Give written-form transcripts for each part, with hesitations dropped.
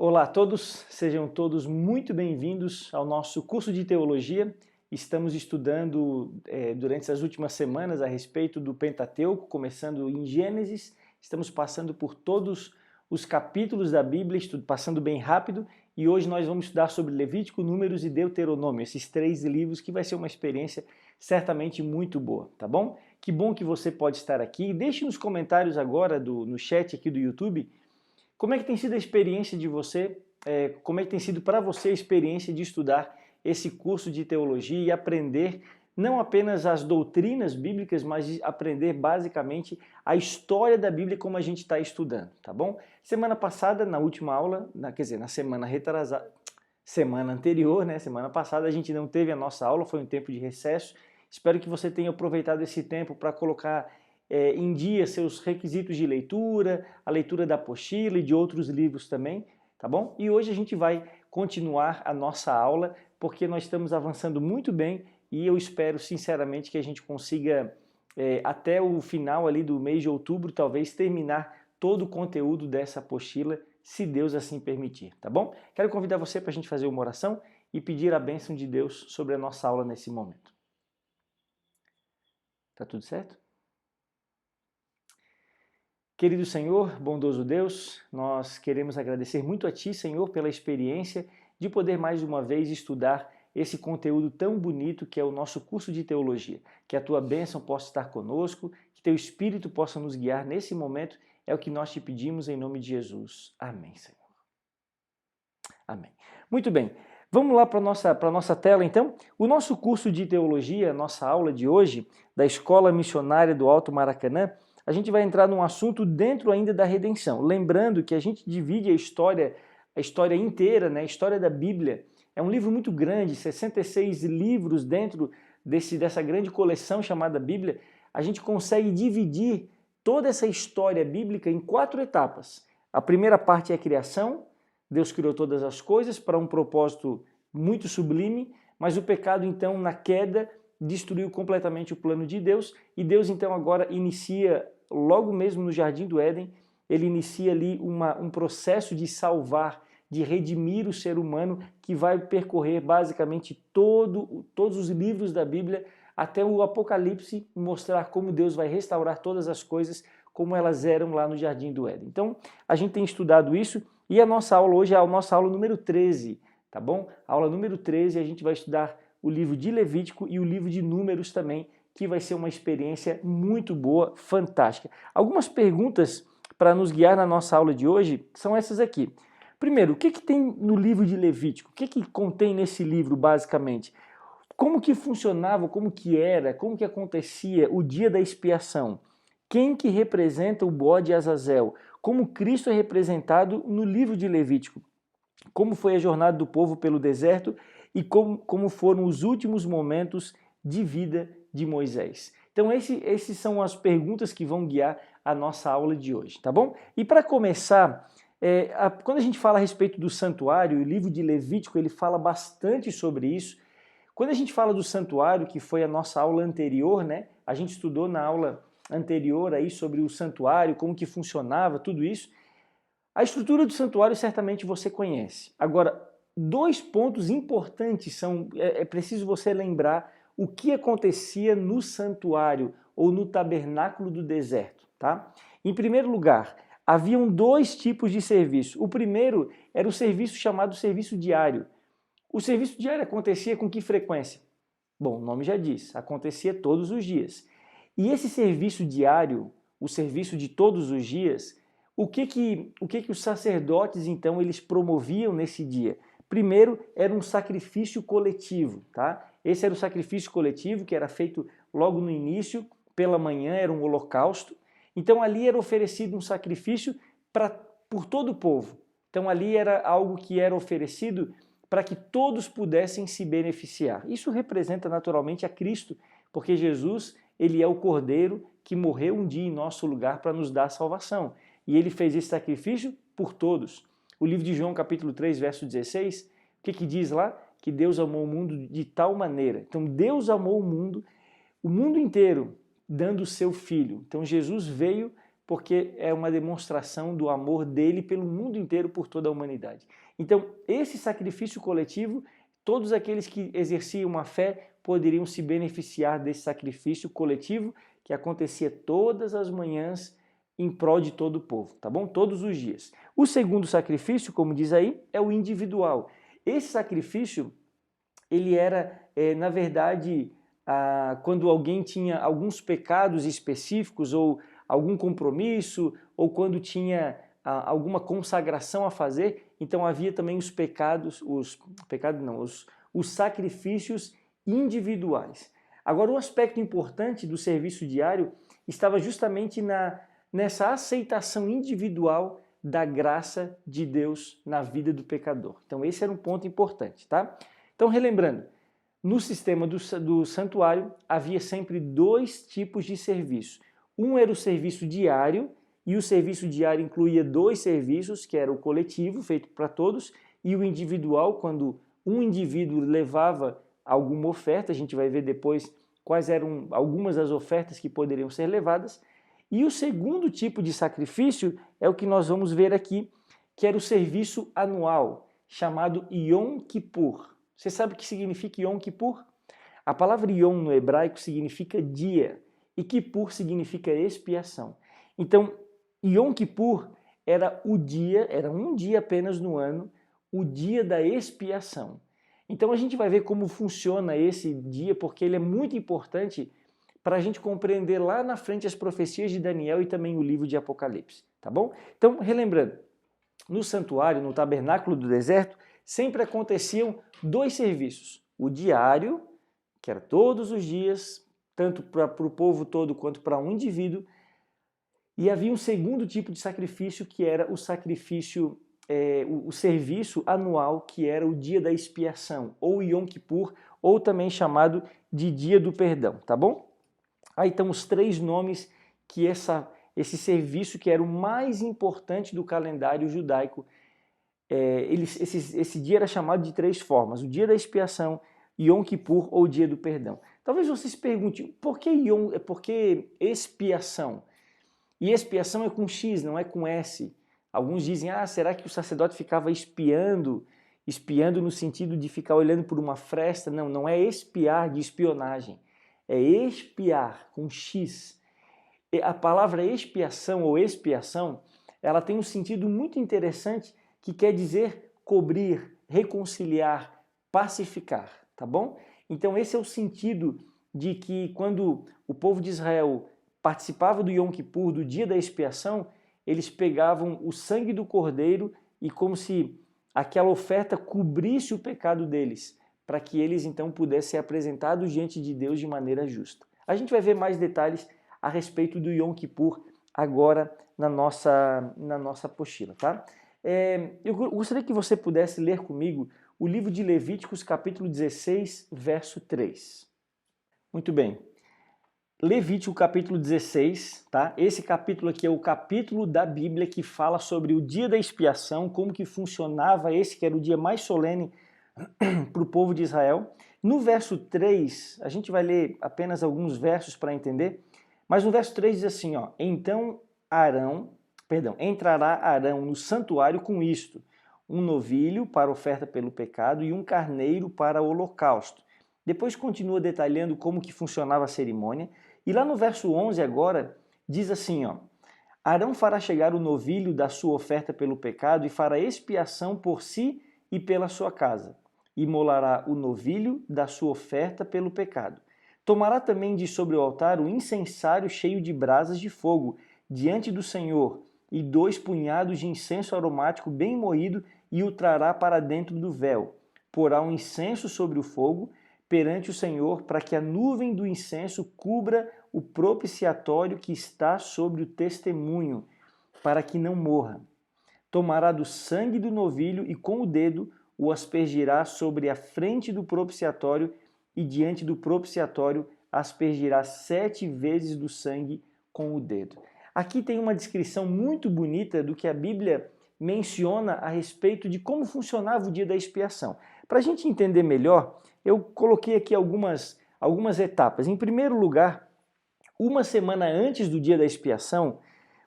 Olá a todos, sejam todos muito bem-vindos ao nosso curso de teologia. Estamos estudando durante essas últimas semanas a respeito do Pentateuco, começando em Gênesis. Estamos passando por todos os capítulos da Bíblia, passando bem rápido, e hoje nós vamos estudar sobre Levítico, Números e Deuteronômio, esses 3 livros que vai ser uma experiência certamente muito boa, tá bom? Que bom que você pode estar aqui. Deixe nos comentários agora no chat aqui do YouTube como é que tem sido a experiência de você, como é que tem sido para você a experiência de estudar esse curso de teologia e aprender não apenas as doutrinas bíblicas, mas aprender basicamente a história da Bíblia como a gente está estudando, tá bom? Semana passada, na última aula, na semana retrasada, semana anterior, né, semana passada, a gente não teve a nossa aula, foi um tempo de recesso. Espero que você tenha aproveitado esse tempo para colocar em dia seus requisitos de leitura, a leitura da apostila e de outros livros também, tá bom? E hoje a gente vai continuar a nossa aula, porque nós estamos avançando muito bem e eu espero sinceramente que a gente consiga, até o final ali do mês de outubro, talvez terminar todo o conteúdo dessa apostila, se Deus assim permitir, tá bom? Quero convidar você para a gente fazer uma oração e pedir a bênção de Deus sobre a nossa aula nesse momento. Tá tudo certo? Querido Senhor, bondoso Deus, nós queremos agradecer muito a Ti, Senhor, pela experiência de poder mais uma vez estudar esse conteúdo tão bonito que é o nosso curso de teologia. Que a Tua bênção possa estar conosco, que Teu Espírito possa nos guiar nesse momento, é o que nós te pedimos em nome de Jesus. Amém, Senhor. Amém. Muito bem, vamos lá para a nossa tela então. O nosso curso de teologia, a nossa aula de hoje, da Escola Missionária do Alto Maracanã, a gente vai entrar num assunto dentro ainda da redenção. Lembrando que a gente divide a história inteira, né? A história da Bíblia. É um livro muito grande, 66 livros dentro dessa grande coleção chamada Bíblia. A gente consegue dividir toda essa história bíblica em 4 etapas. A primeira parte é a criação. Deus criou todas as coisas para um propósito muito sublime, mas o pecado, então, na queda, destruiu completamente o plano de Deus, e Deus, então, agora inicia, logo mesmo no Jardim do Éden, ele inicia ali um processo de salvar, de redimir o ser humano, que vai percorrer basicamente todos os livros da Bíblia, até o Apocalipse, mostrar como Deus vai restaurar todas as coisas como elas eram lá no Jardim do Éden. Então, a gente tem estudado isso, e a nossa aula hoje é a nossa aula número 13, tá bom? A aula número 13, a gente vai estudar o livro de Levítico e o livro de Números também, que vai ser uma experiência muito boa, fantástica. Algumas perguntas para nos guiar na nossa aula de hoje são essas aqui. Primeiro, o que tem no livro de Levítico? O que contém nesse livro, basicamente? Como que funcionava, como que era, como que acontecia o dia da expiação? Quem que representa o bode Azazel? Como Cristo é representado no livro de Levítico? Como foi a jornada do povo pelo deserto e como foram os últimos momentos de vida de Moisés? Então esses são as perguntas que vão guiar a nossa aula de hoje, tá bom? E para começar, quando a gente fala a respeito do santuário, o livro de Levítico ele fala bastante sobre isso. Quando a gente fala do santuário, que foi a nossa aula anterior, né? A gente estudou na aula anterior aí sobre o santuário, como que funcionava, tudo isso. A estrutura do santuário certamente você conhece. Agora, 2 pontos importantes é preciso você lembrar o que acontecia no santuário ou no tabernáculo do deserto, tá? Em primeiro lugar, haviam 2 tipos de serviço. O primeiro era o serviço chamado serviço diário. O serviço diário acontecia com que frequência? Bom, o nome já diz, acontecia todos os dias. E esse serviço diário, o serviço de todos os dias, o que os sacerdotes, então, eles promoviam nesse dia? Primeiro, era um sacrifício coletivo, tá? Esse era o sacrifício coletivo que era feito logo no início, pela manhã, era um holocausto. Então, ali era oferecido um sacrifício por todo o povo. Então, ali era algo que era oferecido para que todos pudessem se beneficiar. Isso representa naturalmente a Cristo, porque Jesus, ele é o Cordeiro que morreu um dia em nosso lugar para nos dar salvação. E ele fez esse sacrifício por todos. O livro de João, capítulo 3, verso 16, o que diz lá? Que Deus amou o mundo de tal maneira. Então Deus amou o mundo inteiro, dando o seu Filho. Então Jesus veio porque é uma demonstração do amor dele pelo mundo inteiro, por toda a humanidade. Então, esse sacrifício coletivo, todos aqueles que exerciam a fé poderiam se beneficiar desse sacrifício coletivo que acontecia todas as manhãs em prol de todo o povo, tá bom? Todos os dias. O segundo sacrifício, como diz aí, é o individual. Esse sacrifício, ele era, na verdade, quando alguém tinha alguns pecados específicos ou algum compromisso, ou quando tinha alguma consagração a fazer, então havia também os pecados, os sacrifícios individuais. Agora, um aspecto importante do serviço diário estava justamente nessa aceitação individual da graça de Deus na vida do pecador. Então esse era um ponto importante, tá? Então, relembrando, no sistema do santuário havia sempre dois tipos de serviço. Um era o serviço diário, e o serviço diário incluía dois serviços, que era o coletivo, feito para todos, e o individual, quando um indivíduo levava alguma oferta, a gente vai ver depois quais eram algumas das ofertas que poderiam ser levadas. E o segundo tipo de sacrifício é o que nós vamos ver aqui, que era o serviço anual, chamado Yom Kippur. Você sabe o que significa Yom Kippur? A palavra Yom no hebraico significa dia e Kippur significa expiação. Então, Yom Kippur era um dia apenas no ano, o dia da expiação. Então a gente vai ver como funciona esse dia, porque ele é muito importante para a gente compreender lá na frente as profecias de Daniel e também o livro de Apocalipse, tá bom? Então, relembrando, no santuário, no tabernáculo do deserto, sempre aconteciam dois serviços. O diário, que era todos os dias, tanto para o povo todo quanto para um indivíduo, e havia um segundo tipo de sacrifício, que era o sacrifício, o serviço anual, que era o dia da expiação, ou Yom Kippur, ou também chamado de dia do perdão, tá bom? Aí estão os três nomes que esse serviço, que era o mais importante do calendário judaico, esse dia era chamado de três formas: o dia da expiação, Yom Kippur ou dia do perdão. Talvez você se pergunte, por que expiação? E expiação é com X, não é com S. Alguns dizem, será que o sacerdote ficava espiando no sentido de ficar olhando por uma fresta? Não, não é espiar de espionagem. É expiar com X. A palavra expiação ou expiação, ela tem um sentido muito interessante que quer dizer cobrir, reconciliar, pacificar, tá bom? Então esse é o sentido de que quando o povo de Israel participava do Yom Kippur, do dia da expiação, eles pegavam o sangue do cordeiro e como se aquela oferta cobrisse o pecado deles, para que eles então pudessem ser apresentados diante de Deus de maneira justa. A gente vai ver mais detalhes a respeito do Yom Kippur agora na nossa apostila, tá? Eu gostaria que você pudesse ler comigo o livro de Levíticos, capítulo 16, verso 3. Muito bem. Levítico capítulo 16, tá? Esse capítulo aqui é o capítulo da Bíblia que fala sobre o dia da expiação, como que funcionava esse, que era o dia mais solene para o povo de Israel. No verso 3, a gente vai ler apenas alguns versos para entender, mas no verso 3 diz assim, então entrará Arão no santuário com isto, um novilho para oferta pelo pecado e um carneiro para o holocausto. Depois continua detalhando como que funcionava a cerimônia. E lá no verso 11 agora, diz assim, Arão fará chegar o novilho da sua oferta pelo pecado e fará expiação por si e pela sua casa. Imolará o novilho da sua oferta pelo pecado. Tomará também de sobre o altar o incensário cheio de brasas de fogo diante do Senhor e 2 punhados de incenso aromático bem moído e o trará para dentro do véu. Porá um incenso sobre o fogo perante o Senhor, para que a nuvem do incenso cubra o propiciatório que está sobre o testemunho, para que não morra. Tomará do sangue do novilho e com o dedo o aspergirá sobre a frente do propiciatório e diante do propiciatório aspergirá 7 vezes do sangue com o dedo. Aqui tem uma descrição muito bonita do que a Bíblia menciona a respeito de como funcionava o dia da expiação. Para a gente entender melhor, eu coloquei aqui algumas etapas. Em primeiro lugar, uma semana antes do dia da expiação,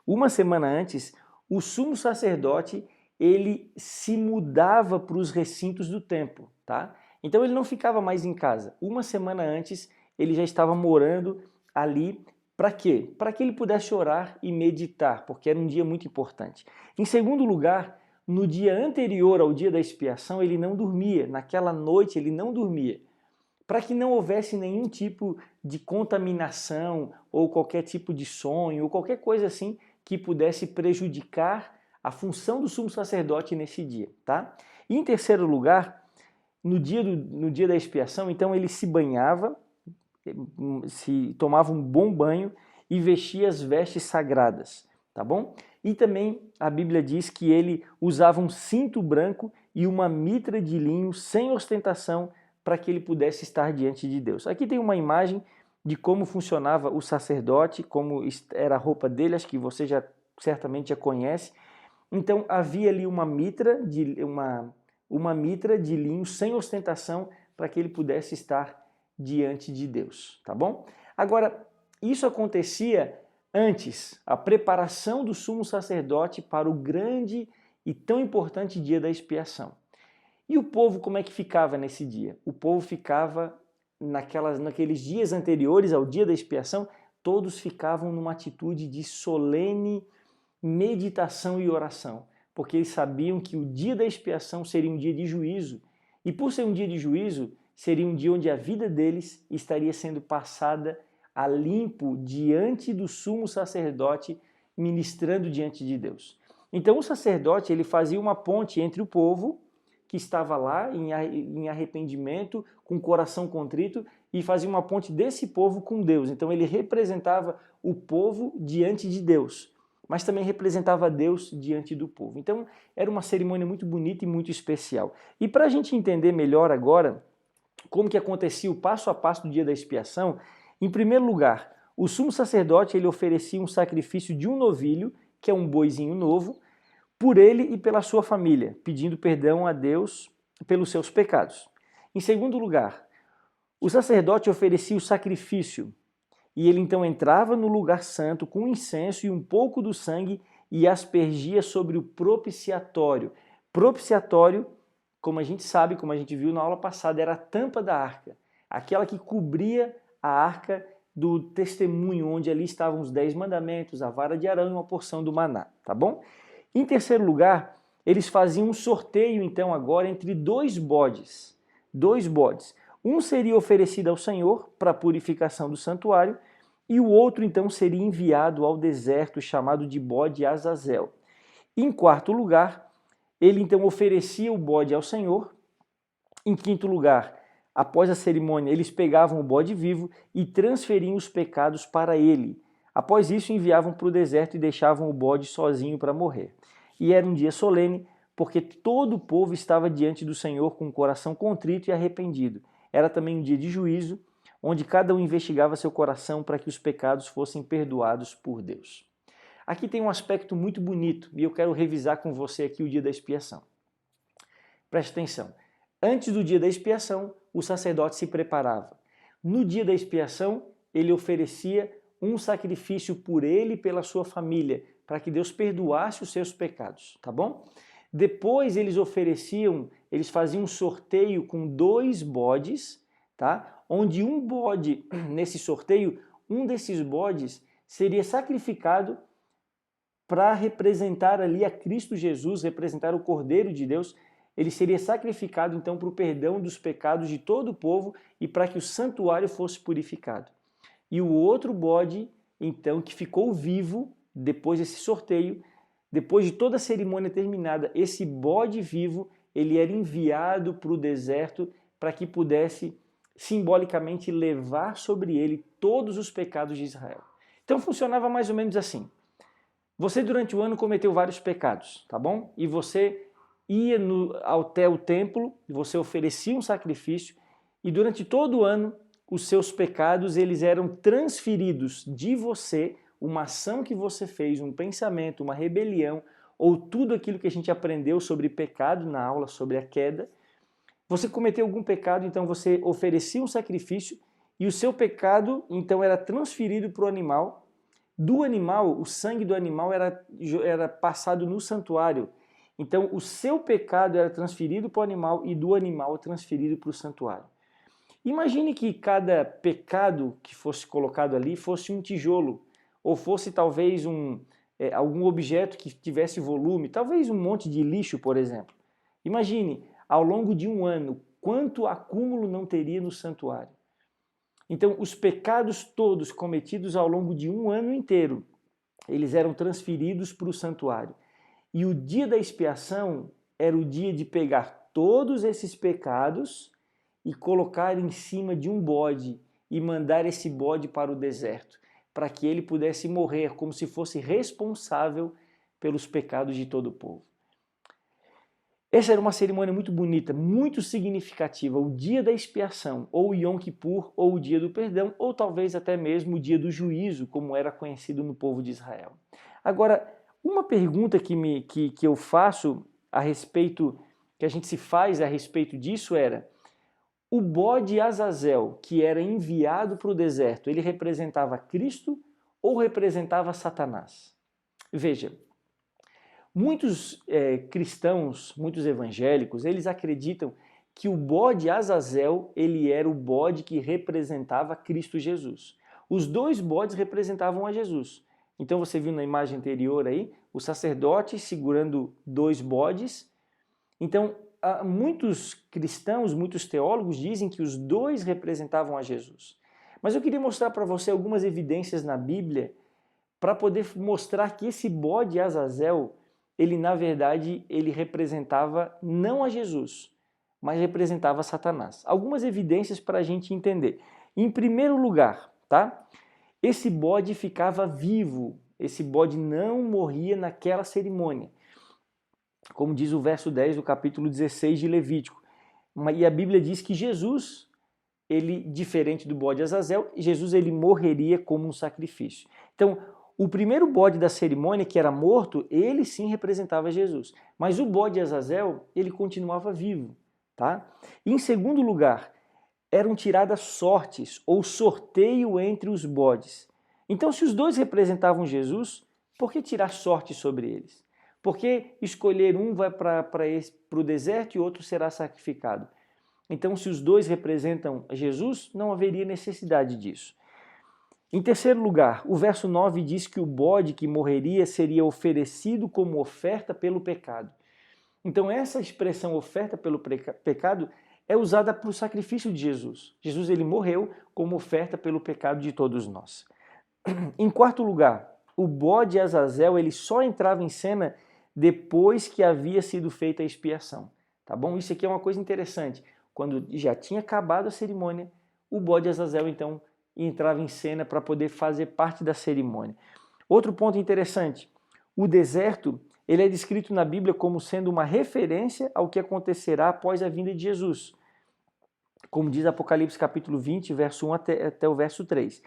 uma semana antes, o sumo sacerdote ele se mudava para os recintos do templo, tá? Então ele não ficava mais em casa. Uma semana antes, ele já estava morando ali. Para quê? Para que ele pudesse orar e meditar, porque era um dia muito importante. Em segundo lugar, no dia anterior ao dia da expiação, ele não dormia. Naquela noite, ele não dormia. Para que não houvesse nenhum tipo de contaminação ou qualquer tipo de sonho ou qualquer coisa assim que pudesse prejudicar a função do sumo sacerdote nesse dia, tá? E em terceiro lugar, no dia da expiação, então ele se banhava, se tomava um bom banho e vestia as vestes sagradas, tá bom? E também a Bíblia diz que ele usava um cinto branco e uma mitra de linho sem ostentação para que ele pudesse estar diante de Deus. Aqui tem uma imagem de como funcionava o sacerdote, como era a roupa dele, acho que você certamente já conhece. Então havia ali uma mitra de linho sem ostentação para que ele pudesse estar diante de Deus, tá bom? Agora, isso acontecia antes, a preparação do sumo sacerdote para o grande e tão importante dia da expiação. E o povo, como é que ficava nesse dia? O povo ficava, naqueles dias anteriores ao dia da expiação, todos ficavam numa atitude de solene meditação e oração, porque eles sabiam que o dia da expiação seria um dia de juízo. E por ser um dia de juízo, seria um dia onde a vida deles estaria sendo passada a limpo diante do sumo sacerdote, ministrando diante de Deus. Então o sacerdote ele fazia uma ponte entre o povo que estava lá em arrependimento, com o coração contrito, e fazia uma ponte desse povo com Deus. Então ele representava o povo diante de Deus, mas também representava Deus diante do povo. Então era uma cerimônia muito bonita e muito especial. E para a gente entender melhor agora como que acontecia o passo a passo do dia da expiação, em primeiro lugar, o sumo sacerdote ele oferecia um sacrifício de um novilho, que é um boizinho novo, por ele e pela sua família, pedindo perdão a Deus pelos seus pecados. Em segundo lugar, o sacerdote oferecia o sacrifício e ele então entrava no lugar santo com incenso e um pouco do sangue e aspergia sobre o propiciatório. Propiciatório, como a gente sabe, como a gente viu na aula passada, era a tampa da arca, aquela que cobria a arca do testemunho, onde ali estavam os 10 mandamentos, a vara de Arão e uma porção do maná, tá bom? Em terceiro lugar, eles faziam um sorteio então agora entre dois bodes. Um seria oferecido ao Senhor para a purificação do santuário e o outro então seria enviado ao deserto chamado de bode Azazel. Em quarto lugar, ele então oferecia o bode ao Senhor. Em quinto lugar, após a cerimônia, eles pegavam o bode vivo e transferiam os pecados para ele. Após isso, enviavam para o deserto e deixavam o bode sozinho para morrer. E era um dia solene, porque todo o povo estava diante do Senhor com o coração contrito e arrependido. Era também um dia de juízo, onde cada um investigava seu coração para que os pecados fossem perdoados por Deus. Aqui tem um aspecto muito bonito e eu quero revisar com você aqui o dia da expiação. Preste atenção. Antes do dia da expiação, o sacerdote se preparava. No dia da expiação, ele oferecia um sacrifício por ele e pela sua família, para que Deus perdoasse os seus pecados, tá bom? Depois eles faziam um sorteio com 2 bodes, tá? Onde um bode, nesse sorteio, um desses bodes seria sacrificado para representar ali a Cristo Jesus, representar o Cordeiro de Deus. Ele seria sacrificado então para o perdão dos pecados de todo o povo e para que o santuário fosse purificado. E o outro bode, então, que ficou vivo depois desse sorteio, depois de toda a cerimônia terminada, esse bode vivo, ele era enviado para o deserto para que pudesse simbolicamente levar sobre ele todos os pecados de Israel. Então funcionava mais ou menos assim. Você durante o ano cometeu vários pecados, tá bom? E você ia até o templo, você oferecia um sacrifício e durante todo o ano os seus pecados eles eram transferidos de você, uma ação que você fez, um pensamento, uma rebelião ou tudo aquilo que a gente aprendeu sobre pecado na aula sobre a queda. Você cometeu algum pecado, então você oferecia um sacrifício e o seu pecado então era transferido para o animal do animal, o sangue do animal era passado no santuário. Então, o seu pecado era transferido para o animal e do animal transferido para o santuário. Imagine que cada pecado que fosse colocado ali fosse um tijolo, ou fosse talvez algum objeto que tivesse volume, talvez um monte de lixo, por exemplo. Imagine, ao longo de um ano, quanto acúmulo não teria no santuário. Então, os pecados todos cometidos ao longo de um ano inteiro, eles eram transferidos para o santuário. E o dia da expiação era o dia de pegar todos esses pecados e colocar em cima de um bode e mandar esse bode para o deserto, para que ele pudesse morrer como se fosse responsável pelos pecados de todo o povo. Essa era uma cerimônia muito bonita, muito significativa, o dia da expiação, ou Yom Kippur, ou o dia do perdão, ou talvez até mesmo o dia do juízo, como era conhecido no povo de Israel. Agora, uma pergunta que eu faço a respeito, que a gente se faz a respeito disso era: o bode Azazel, que era enviado para o deserto, ele representava Cristo ou representava Satanás? Veja, muitos cristãos, muitos evangélicos, eles acreditam que o bode Azazel, ele era o bode que representava Cristo Jesus. Os dois bodes representavam a Jesus. Então você viu na imagem anterior aí, o sacerdote segurando dois bodes. Então, muitos cristãos, muitos teólogos dizem que os dois representavam a Jesus. Mas eu queria mostrar para você algumas evidências na Bíblia para poder mostrar que esse bode Azazel, ele na verdade, ele representava não a Jesus, mas representava Satanás. Algumas evidências para a gente entender. Em primeiro lugar, tá? Esse bode ficava vivo, esse bode não morria naquela cerimônia. Como diz o verso 10 do capítulo 16 de Levítico. E a Bíblia diz que Jesus, ele, diferente do bode Azazel, Jesus ele morreria como um sacrifício. Então, o primeiro bode da cerimônia, que era morto, ele sim representava Jesus. Mas o bode Azazel, ele continuava vivo. Tá? E em segundo lugar, eram tiradas sortes ou sorteio entre os bodes. Então, se os dois representavam Jesus, por que tirar sorte sobre eles? Por que escolher um vai para o deserto e outro será sacrificado? Então, se os dois representam Jesus, não haveria necessidade disso. Em terceiro lugar, o verso 9 diz que o bode que morreria seria oferecido como oferta pelo pecado. Então, essa expressão oferta pelo pecado é usada para o sacrifício de Jesus. Jesus ele morreu como oferta pelo pecado de todos nós. Em quarto lugar, o bode Azazel ele só entrava em cena depois que havia sido feita a expiação. Tá bom? Isso aqui é uma coisa interessante. Quando já tinha acabado a cerimônia, o bode Azazel então entrava em cena para poder fazer parte da cerimônia. Outro ponto interessante, o deserto ele é descrito na Bíblia como sendo uma referência ao que acontecerá após a vinda de Jesus. Como diz Apocalipse capítulo 20, verso 1 até o verso 3.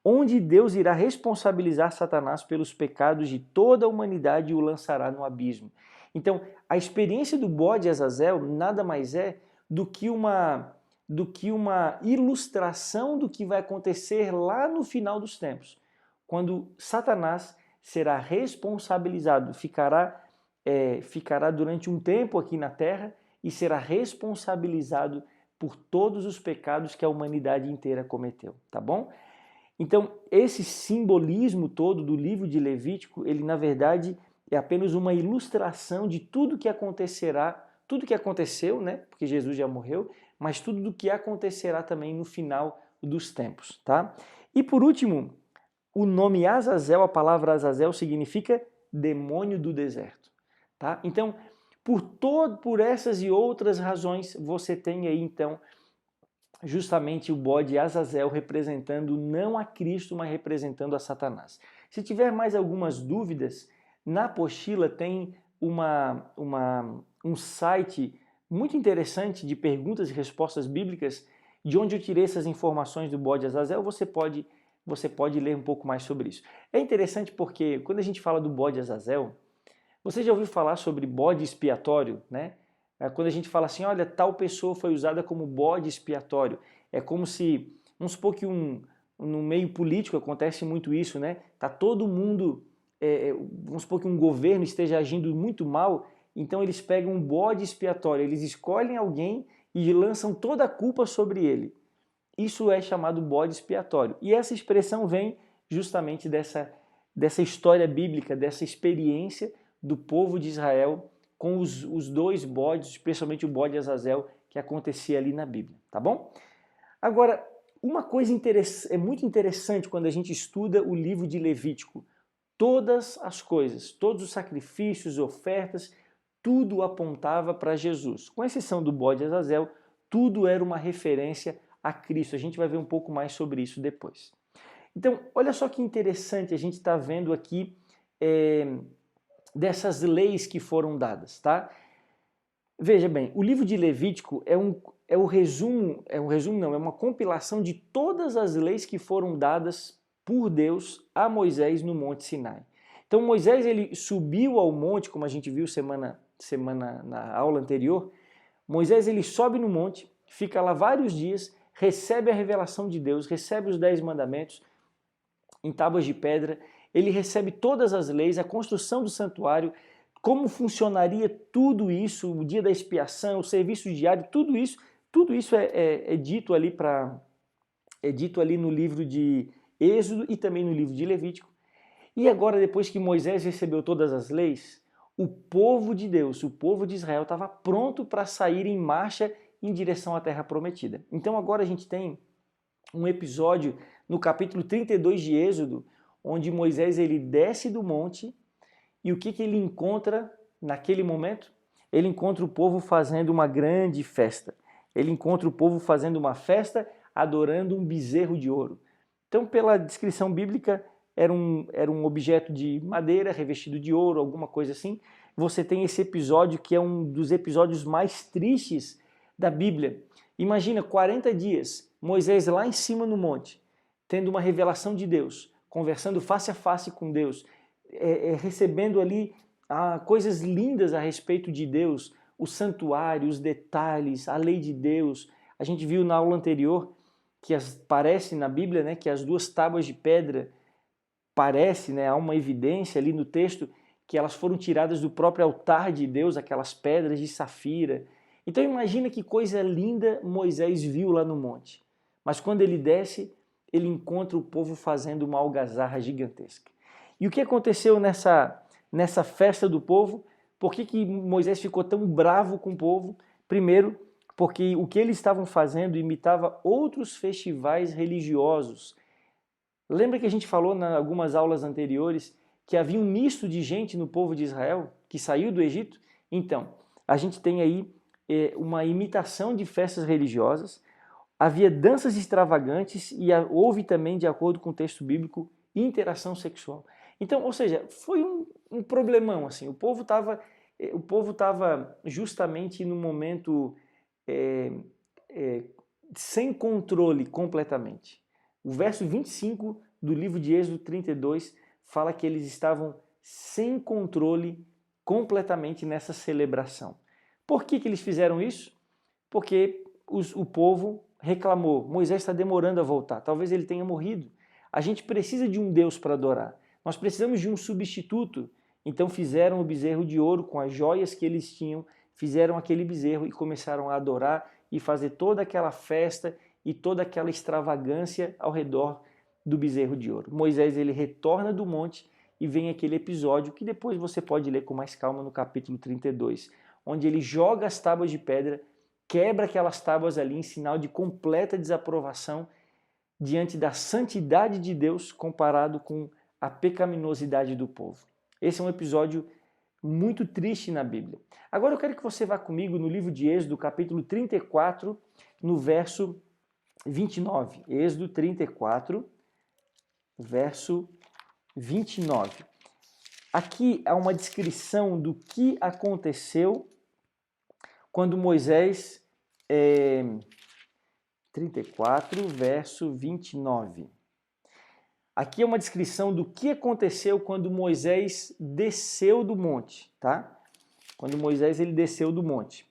Onde Deus irá responsabilizar Satanás pelos pecados de toda a humanidade e o lançará no abismo. Então, a experiência do bode Azazel nada mais é do que uma ilustração do que vai acontecer lá no final dos tempos, quando Satanás será responsabilizado, ficará durante um tempo aqui na Terra e será responsabilizado por todos os pecados que a humanidade inteira cometeu, tá bom? Então, esse simbolismo todo do livro de Levítico, ele na verdade é apenas uma ilustração de tudo que acontecerá, tudo que aconteceu, né? Porque Jesus já morreu, mas tudo do que acontecerá também no final dos tempos, tá? E por último, o nome Azazel, a palavra Azazel significa demônio do deserto, tá? Então, por essas e outras razões, você tem aí então justamente o bode Azazel representando não a Cristo, mas representando a Satanás. Se tiver mais algumas dúvidas, na apostila tem um site muito interessante de perguntas e respostas bíblicas, de onde eu tirei essas informações do bode Azazel, você pode ler um pouco mais sobre isso. É interessante porque quando a gente fala do bode Azazel, você já ouviu falar sobre bode expiatório, né? Quando a gente fala assim, olha, tal pessoa foi usada como bode expiatório, é como se, vamos supor que um no meio político acontece muito isso, né? Tá todo mundo, vamos supor que um governo esteja agindo muito mal, então eles pegam um bode expiatório, eles escolhem alguém e lançam toda a culpa sobre ele. Isso é chamado bode expiatório. E essa expressão vem justamente dessa história bíblica, dessa experiência do povo de Israel com os dois bodes, especialmente o bode Azazel, que acontecia ali na Bíblia, tá bom? Agora, uma coisa é muito interessante quando a gente estuda o livro de Levítico. Todas as coisas, todos os sacrifícios, ofertas, tudo apontava para Jesus. Com exceção do bode Azazel, tudo era uma referência a Cristo. A gente vai ver um pouco mais sobre isso depois. Então, olha só que interessante a gente está vendo aqui dessas leis que foram dadas, tá? Veja bem, o livro de Levítico é uma compilação de todas as leis que foram dadas por Deus a Moisés no Monte Sinai. Então Moisés ele subiu ao monte, como a gente viu semana na aula anterior. Moisés ele sobe no monte, fica lá vários dias, recebe a revelação de Deus, recebe os 10 mandamentos em tábuas de pedra, ele recebe todas as leis, a construção do santuário, como funcionaria tudo isso, o dia da expiação, o serviço diário, tudo isso é dito ali no livro de Êxodo e também no livro de Levítico. E agora, depois que Moisés recebeu todas as leis, o povo de Deus, o povo de Israel estava pronto para sair em marcha em direção à Terra Prometida. Então agora a gente tem um episódio no capítulo 32 de Êxodo, onde Moisés ele desce do monte e o que ele encontra naquele momento? Ele encontra o povo fazendo uma grande festa. Ele encontra o povo fazendo uma festa adorando um bezerro de ouro. Então, pela descrição bíblica, era um objeto de madeira revestido de ouro, alguma coisa assim. Você tem esse episódio que é um dos episódios mais tristes da Bíblia. Imagina, 40 dias, Moisés lá em cima no monte, tendo uma revelação de Deus, conversando face a face com Deus, recebendo ali coisas lindas a respeito de Deus, o santuário, os detalhes, a lei de Deus. A gente viu na aula anterior que parece na Bíblia, né, que as duas tábuas de pedra parece, né, há uma evidência ali no texto que elas foram tiradas do próprio altar de Deus, aquelas pedras de safira. Então imagina que coisa linda Moisés viu lá no monte. Mas quando ele desce, ele encontra o povo fazendo uma algazarra gigantesca. E o que aconteceu nessa festa do povo? Por que Moisés ficou tão bravo com o povo? Primeiro, porque o que eles estavam fazendo imitava outros festivais religiosos. Lembra que a gente falou em algumas aulas anteriores que havia um misto de gente no povo de Israel que saiu do Egito? Então, a gente tem aí uma imitação de festas religiosas, havia danças extravagantes e houve também, de acordo com o texto bíblico, interação sexual. Então, ou seja, foi um problemão, assim. O povo estava justamente no momento sem controle completamente. O verso 25 do livro de Êxodo 32 fala que eles estavam sem controle completamente nessa celebração. Por que eles fizeram isso? Porque o povo reclamou, Moisés está demorando a voltar, talvez ele tenha morrido. A gente precisa de um Deus para adorar. Nós precisamos de um substituto. Então fizeram o bezerro de ouro com as joias que eles tinham, fizeram aquele bezerro e começaram a adorar e fazer toda aquela festa e toda aquela extravagância ao redor do bezerro de ouro. Moisés ele retorna do monte e vem aquele episódio que depois você pode ler com mais calma no capítulo 32, onde ele joga as tábuas de pedra, quebra aquelas tábuas ali em sinal de completa desaprovação diante da santidade de Deus comparado com a pecaminosidade do povo. Esse é um episódio muito triste na Bíblia. Agora eu quero que você vá comigo no livro de Êxodo, capítulo 34, no verso 29. Êxodo 34, verso 29. Aqui há uma descrição do que aconteceu quando Moisés... 34, verso 29. Aqui é uma descrição do que aconteceu quando Moisés desceu do monte, tá? Quando Moisés ele desceu do monte.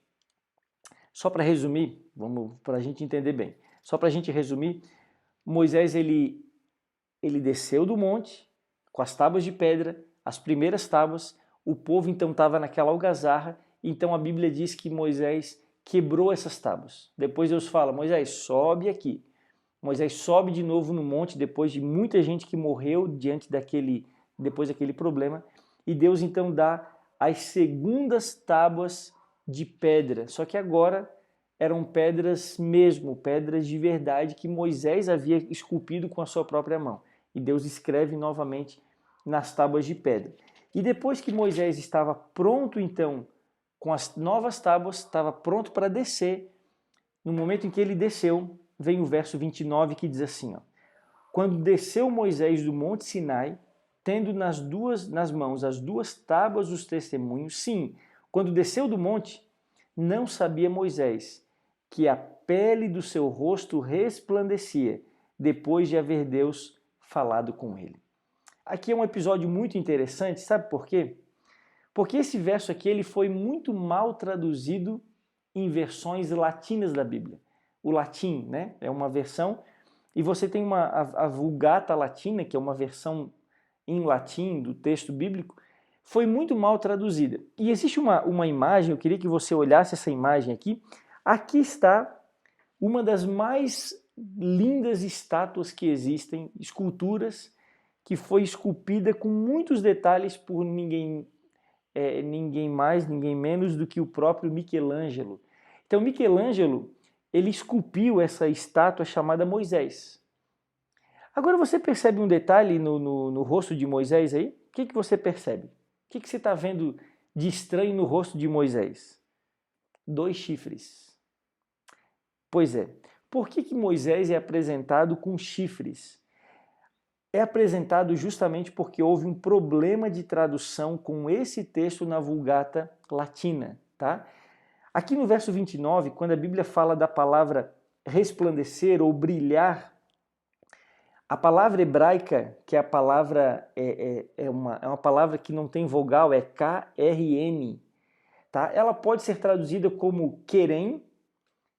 Só para resumir, para a gente entender bem. Só para a gente resumir, Moisés ele desceu do monte com as tábuas de pedra, as primeiras tábuas, o povo então estava naquela algazarra, então a Bíblia diz que Moisés quebrou essas tábuas. Depois Deus fala, Moisés, sobe aqui. Moisés sobe de novo no monte, depois de muita gente que morreu depois daquele problema, e Deus então dá as segundas tábuas de pedra, só que agora eram pedras mesmo, pedras de verdade que Moisés havia esculpido com a sua própria mão. E Deus escreve novamente nas tábuas de pedra. E depois que Moisés estava pronto então, com as novas tábuas, estava pronto para descer, no momento em que ele desceu, vem o verso 29 que diz assim, ó, quando desceu Moisés do monte Sinai, tendo nas mãos as duas tábuas dos testemunhos, sim, quando desceu do monte, não sabia Moisés que a pele do seu rosto resplandecia, depois de haver Deus falado com ele. Aqui é um episódio muito interessante, sabe por quê? Porque esse verso aqui ele foi muito mal traduzido em versões latinas da Bíblia. O latim, né, é uma versão, e você tem a Vulgata Latina, que é uma versão em latim do texto bíblico, foi muito mal traduzida. E existe uma imagem, eu queria que você olhasse essa imagem aqui. Aqui está uma das mais lindas estátuas que existem, esculturas, que foi esculpida com muitos detalhes por ninguém mais, ninguém menos do que o próprio Michelangelo. Então Michelangelo, ele esculpiu essa estátua chamada Moisés. Agora você percebe um detalhe no rosto de Moisés aí? O que você percebe? O que você está vendo de estranho no rosto de Moisés? 2 chifres. Pois é. Por que Moisés é apresentado com chifres? É apresentado justamente porque houve um problema de tradução com esse texto na Vulgata Latina, tá? Aqui no verso 29, quando a Bíblia fala da palavra resplandecer ou brilhar, a palavra hebraica, que é a palavra é uma palavra que não tem vogal, é K-R-M, tá? Ela pode ser traduzida como querem,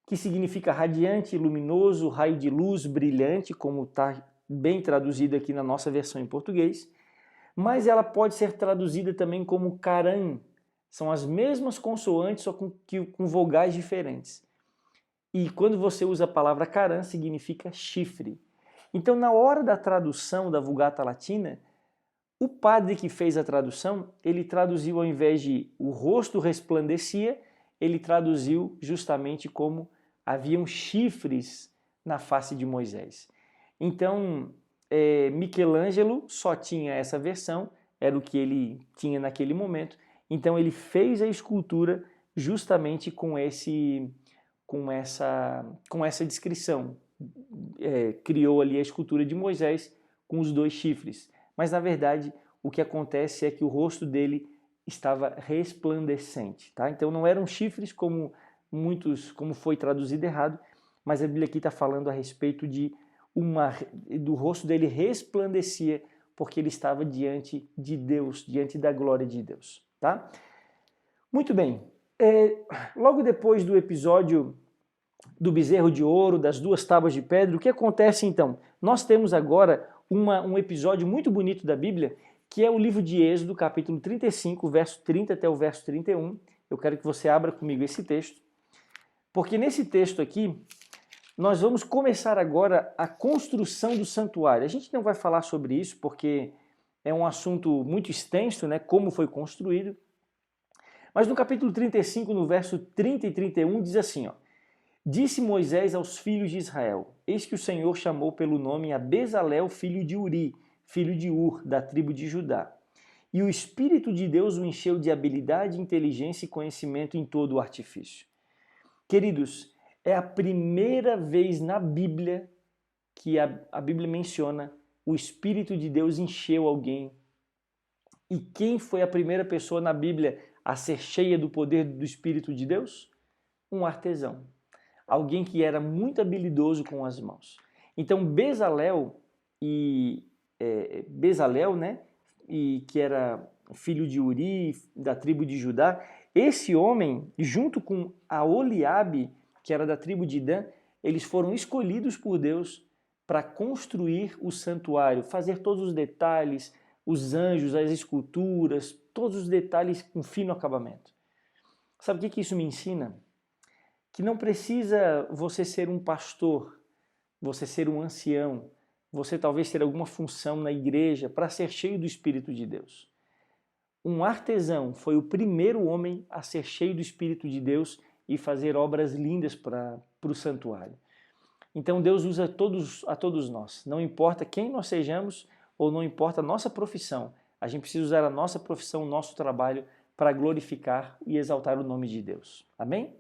que significa radiante, luminoso, raio de luz, brilhante, como está bem traduzido aqui na nossa versão em português, mas ela pode ser traduzida também como caran. São as mesmas consoantes, só com vogais diferentes. E quando você usa a palavra caran, significa chifre. Então, na hora da tradução da Vulgata Latina, o padre que fez a tradução, ele traduziu ao invés de o rosto resplandecia, ele traduziu justamente como haviam chifres na face de Moisés. Então, Michelangelo só tinha essa versão, era o que ele tinha naquele momento, então ele fez a escultura justamente com essa descrição. Criou ali a escultura de Moisés com os 2 chifres. Mas na verdade o que acontece é que o rosto dele estava resplandecente. Tá? Então não eram chifres como foi traduzido errado, mas a Bíblia aqui está falando a respeito do rosto dele resplandecia porque ele estava diante de Deus, diante da glória de Deus. Tá? Muito bem. Logo depois do episódio do bezerro de ouro, das 2 tábuas de pedra, o que acontece então? Nós temos agora um episódio muito bonito da Bíblia, que é o livro de Êxodo, capítulo 35, verso 30 até o verso 31. Eu quero que você abra comigo esse texto, porque nesse texto aqui, nós vamos começar agora a construção do santuário. A gente não vai falar sobre isso, porque é um assunto muito extenso, né, como foi construído. Mas no capítulo 35, no verso 30 e 31, diz assim, ó, disse Moisés aos filhos de Israel, eis que o Senhor chamou pelo nome a Bezalel, filho de Uri, filho de Ur, da tribo de Judá. E o Espírito de Deus o encheu de habilidade, inteligência e conhecimento em todo o artifício. Queridos, é a primeira vez na Bíblia que a Bíblia menciona o Espírito de Deus encheu alguém. E quem foi a primeira pessoa na Bíblia a ser cheia do poder do Espírito de Deus? Um artesão. Alguém que era muito habilidoso com as mãos. Então Bezalel, né, e que era filho de Uri, da tribo de Judá, esse homem, junto com Aholiabe, que era da tribo de Dan, eles foram escolhidos por Deus para construir o santuário, fazer todos os detalhes, os anjos, as esculturas, todos os detalhes com fino acabamento. Sabe o que isso me ensina? Que não precisa você ser um pastor, você ser um ancião, você talvez ter alguma função na igreja para ser cheio do Espírito de Deus. Um artesão foi o primeiro homem a ser cheio do Espírito de Deus e fazer obras lindas para o santuário. Então Deus usa a todos nós, não importa quem nós sejamos ou não importa a nossa profissão, a gente precisa usar a nossa profissão, o nosso trabalho para glorificar e exaltar o nome de Deus. Amém?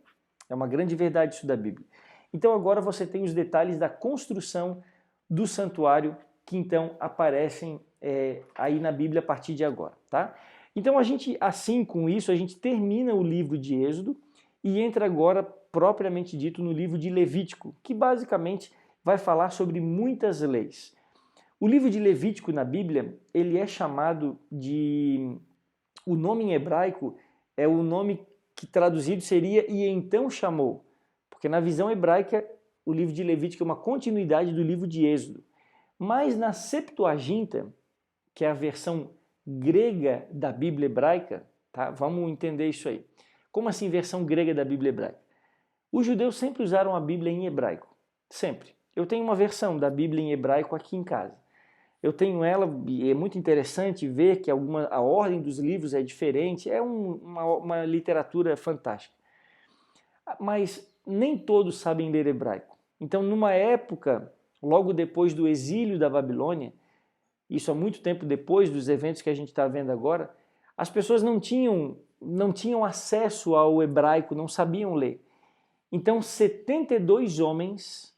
É uma grande verdade isso da Bíblia. Então agora você tem os detalhes da construção do santuário que então aparecem aí na Bíblia a partir de agora, tá? Então a gente, assim com isso, a gente termina o livro de Êxodo e entra agora, propriamente dito, no livro de Levítico, que basicamente vai falar sobre muitas leis. O livro de Levítico na Bíblia, ele é chamado de... O nome em hebraico é o nome que traduzido seria "e então chamou", porque na visão hebraica o livro de Levítico é uma continuidade do livro de Êxodo. Mas na Septuaginta, que é a versão grega da Bíblia hebraica, tá? Vamos entender isso aí. Como assim versão grega da Bíblia hebraica? Os judeus sempre usaram a Bíblia em hebraico, sempre. Eu tenho uma versão da Bíblia em hebraico aqui em casa. Eu tenho ela e é muito interessante ver que a ordem dos livros é diferente, é uma literatura fantástica. Mas nem todos sabem ler hebraico. Então, numa época, logo depois do exílio da Babilônia, isso há muito tempo depois dos eventos que a gente está vendo agora, as pessoas não tinham acesso ao hebraico, não sabiam ler. Então, 72 homens,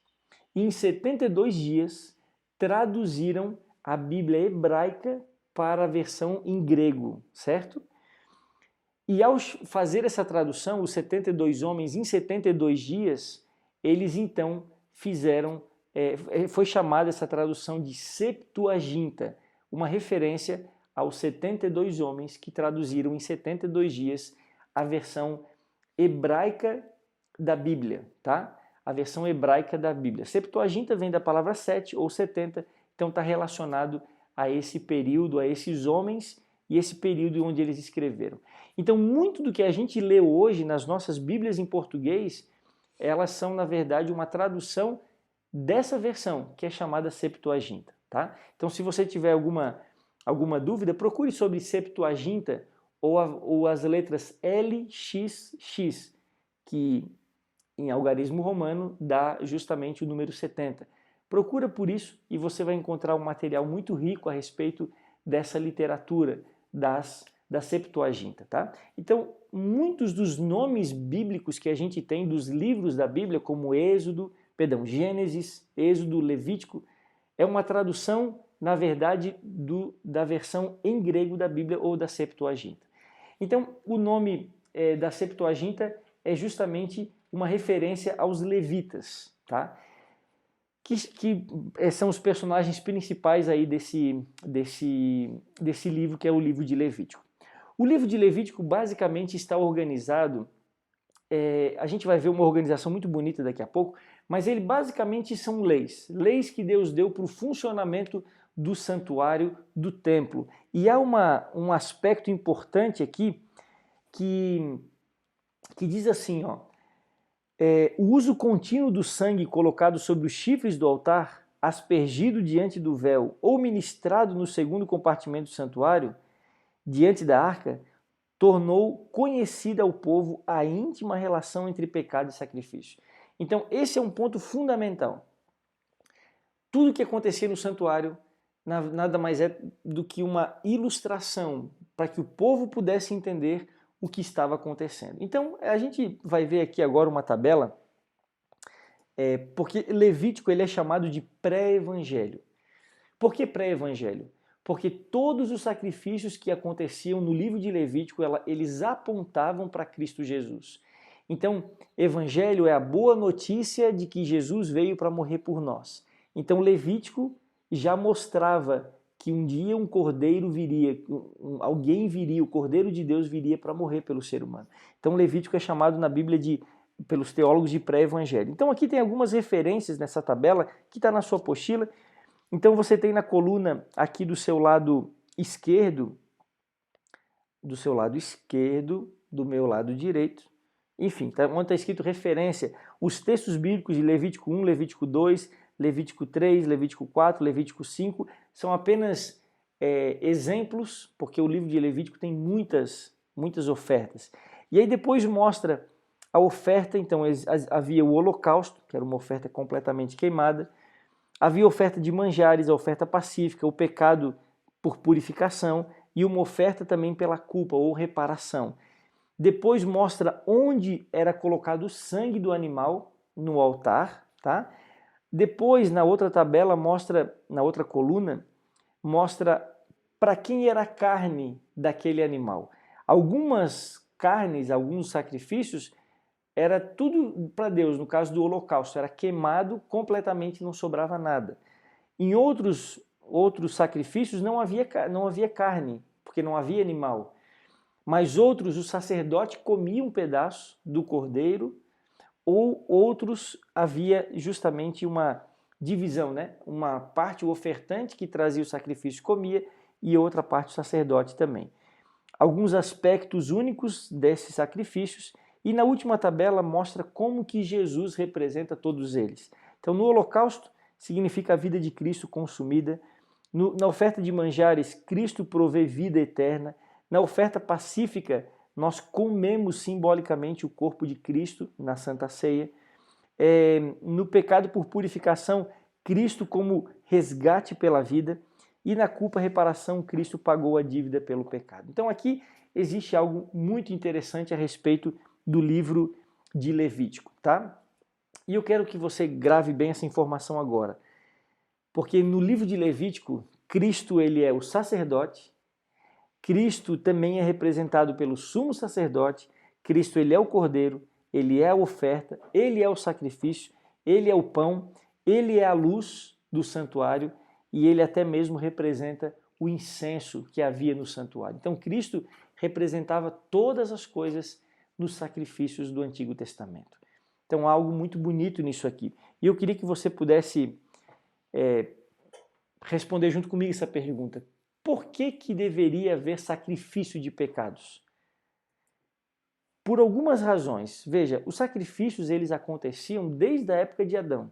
em 72 dias, traduziram a Bíblia hebraica para a versão em grego, certo? E ao fazer essa tradução, os 72 homens, em 72 dias, eles então fizeram, foi chamada essa tradução de Septuaginta, uma referência aos 72 homens que traduziram em 72 dias a versão hebraica da Bíblia, tá? A versão hebraica da Bíblia. Septuaginta vem da palavra 7 ou 70, então está relacionado a esse período, a esses homens e esse período onde eles escreveram. Então, muito do que a gente lê hoje nas nossas Bíblias em português, elas são, na verdade, uma tradução dessa versão, que é chamada Septuaginta, tá? Então, se você tiver alguma dúvida, procure sobre Septuaginta ou as letras LXX, que em algarismo romano dá justamente o número 70. Procura por isso e você vai encontrar um material muito rico a respeito dessa literatura da Septuaginta, tá? Então, muitos dos nomes bíblicos que a gente tem dos livros da Bíblia, como Gênesis, Êxodo, Levítico, é uma tradução, na verdade, da versão em grego da Bíblia ou da Septuaginta. Então, o nome da Septuaginta é justamente uma referência aos levitas, tá? Que são os personagens principais aí desse livro, que é o livro de Levítico. O livro de Levítico basicamente está organizado, a gente vai ver uma organização muito bonita daqui a pouco, mas ele basicamente são leis que Deus deu para o funcionamento do santuário, do templo. E há um aspecto importante aqui que diz assim, ó, o uso contínuo do sangue colocado sobre os chifres do altar, aspergido diante do véu ou ministrado no segundo compartimento do santuário, diante da arca, tornou conhecida ao povo a íntima relação entre pecado e sacrifício. Então, esse é um ponto fundamental. Tudo que acontecia no santuário nada mais é do que uma ilustração para que o povo pudesse entender o que estava acontecendo. Então, a gente vai ver aqui agora uma tabela, porque Levítico ele é chamado de pré-evangelho. Por que pré-evangelho? Porque todos os sacrifícios que aconteciam no livro de Levítico, eles apontavam para Cristo Jesus. Então, evangelho é a boa notícia de que Jesus veio para morrer por nós. Então, Levítico já mostrava que um dia um cordeiro viria, alguém viria, o Cordeiro de Deus viria para morrer pelo ser humano. Então Levítico é chamado na Bíblia de pelos teólogos de pré-evangelho. Então aqui tem algumas referências nessa tabela que está na sua apostila. Então você tem na coluna aqui do seu lado esquerdo, do meu lado direito, enfim, onde está escrito referência, os textos bíblicos de Levítico 1, Levítico 2, Levítico 3, Levítico 4, Levítico 5, são apenas exemplos, porque o livro de Levítico tem muitas ofertas. E aí depois mostra a oferta, então havia o holocausto, que era uma oferta completamente queimada, havia a oferta de manjares, a oferta pacífica, o pecado por purificação e uma oferta também pela culpa ou reparação. Depois mostra onde era colocado o sangue do animal no altar, tá? Depois, na outra tabela, na outra coluna, mostra para quem era a carne daquele animal. Algumas carnes, alguns sacrifícios, era tudo para Deus, no caso do holocausto, era queimado completamente, não sobrava nada. Em outros sacrifícios não havia carne, porque não havia animal. Mas outros, o sacerdote comia um pedaço do cordeiro, ou outros havia justamente uma divisão, né? Uma parte o ofertante que trazia o sacrifício comia e outra parte o sacerdote também. Alguns aspectos únicos desses sacrifícios e na última tabela mostra como que Jesus representa todos eles. Então no holocausto significa a vida de Cristo consumida, na oferta de manjares Cristo provê vida eterna, na oferta pacífica, nós comemos simbolicamente o corpo de Cristo na Santa Ceia. No pecado por purificação, Cristo como resgate pela vida. E na culpa, reparação, Cristo pagou a dívida pelo pecado. Então aqui existe algo muito interessante a respeito do livro de Levítico, tá? E eu quero que você grave bem essa informação agora. Porque no livro de Levítico, Cristo ele é o sacerdote, Cristo também é representado pelo sumo sacerdote, Cristo ele é o cordeiro, ele é a oferta, ele é o sacrifício, ele é o pão, ele é a luz do santuário e ele até mesmo representa o incenso que havia no santuário. Então Cristo representava todas as coisas nos sacrifícios do Antigo Testamento. Então há algo muito bonito nisso aqui. E eu queria que você pudesse responder junto comigo essa pergunta. Por que deveria haver sacrifício de pecados? Por algumas razões. Veja, os sacrifícios eles aconteciam desde a época de Adão.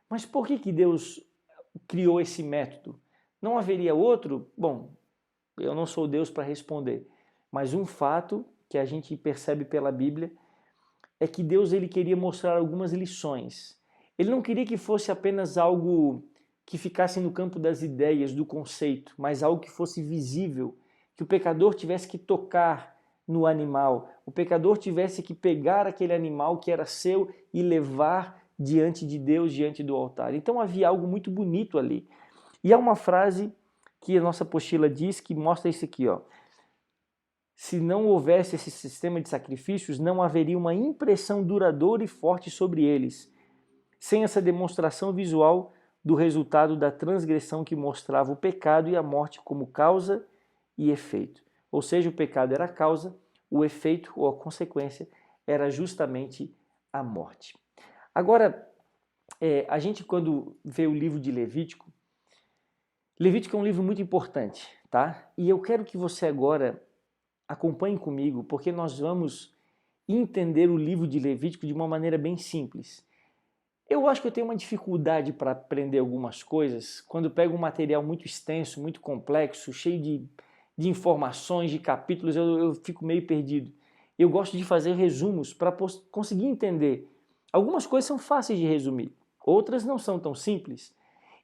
Mas por que Deus criou esse método? Não haveria outro? Bom, eu não sou Deus para responder. Mas um fato que a gente percebe pela Bíblia é que Deus ele queria mostrar algumas lições. Ele não queria que fosse apenas algo que ficasse no campo das ideias, do conceito, mas algo que fosse visível, que o pecador tivesse que tocar no animal, o pecador tivesse que pegar aquele animal que era seu e levar diante de Deus, diante do altar. Então havia algo muito bonito ali. E há uma frase que a nossa apostila diz que mostra isso aqui, ó. Se não houvesse esse sistema de sacrifícios, não haveria uma impressão duradoura e forte sobre eles. Sem essa demonstração visual do resultado da transgressão que mostrava o pecado e a morte como causa e efeito. Ou seja, o pecado era a causa, o efeito ou a consequência era justamente a morte. Agora, a gente quando vê o livro de Levítico é um livro muito importante, tá? E eu quero que você agora acompanhe comigo, porque nós vamos entender o livro de Levítico de uma maneira bem simples. Eu acho que eu tenho uma dificuldade para aprender algumas coisas quando pego um material muito extenso, muito complexo, cheio de informações, de capítulos, eu fico meio perdido. Eu gosto de fazer resumos para conseguir entender. Algumas coisas são fáceis de resumir, outras não são tão simples.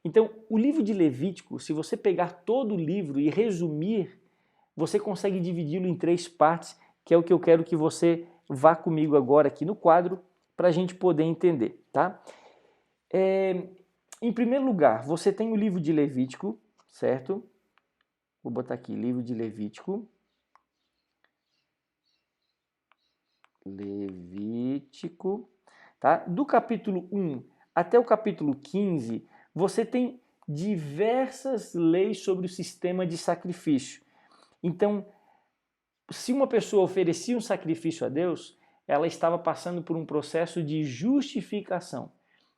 Então, o livro de Levítico, se você pegar todo o livro e resumir, você consegue dividi-lo em 3 partes, que é o que eu quero que você vá comigo agora aqui no quadro, para a gente poder entender, tá? Em primeiro lugar, você tem o livro de Levítico, certo? Vou botar aqui, livro de Levítico. Levítico, tá? Do capítulo 1 até o capítulo 15, você tem diversas leis sobre o sistema de sacrifício. Então, se uma pessoa oferecia um sacrifício a Deus, ela estava passando por um processo de justificação.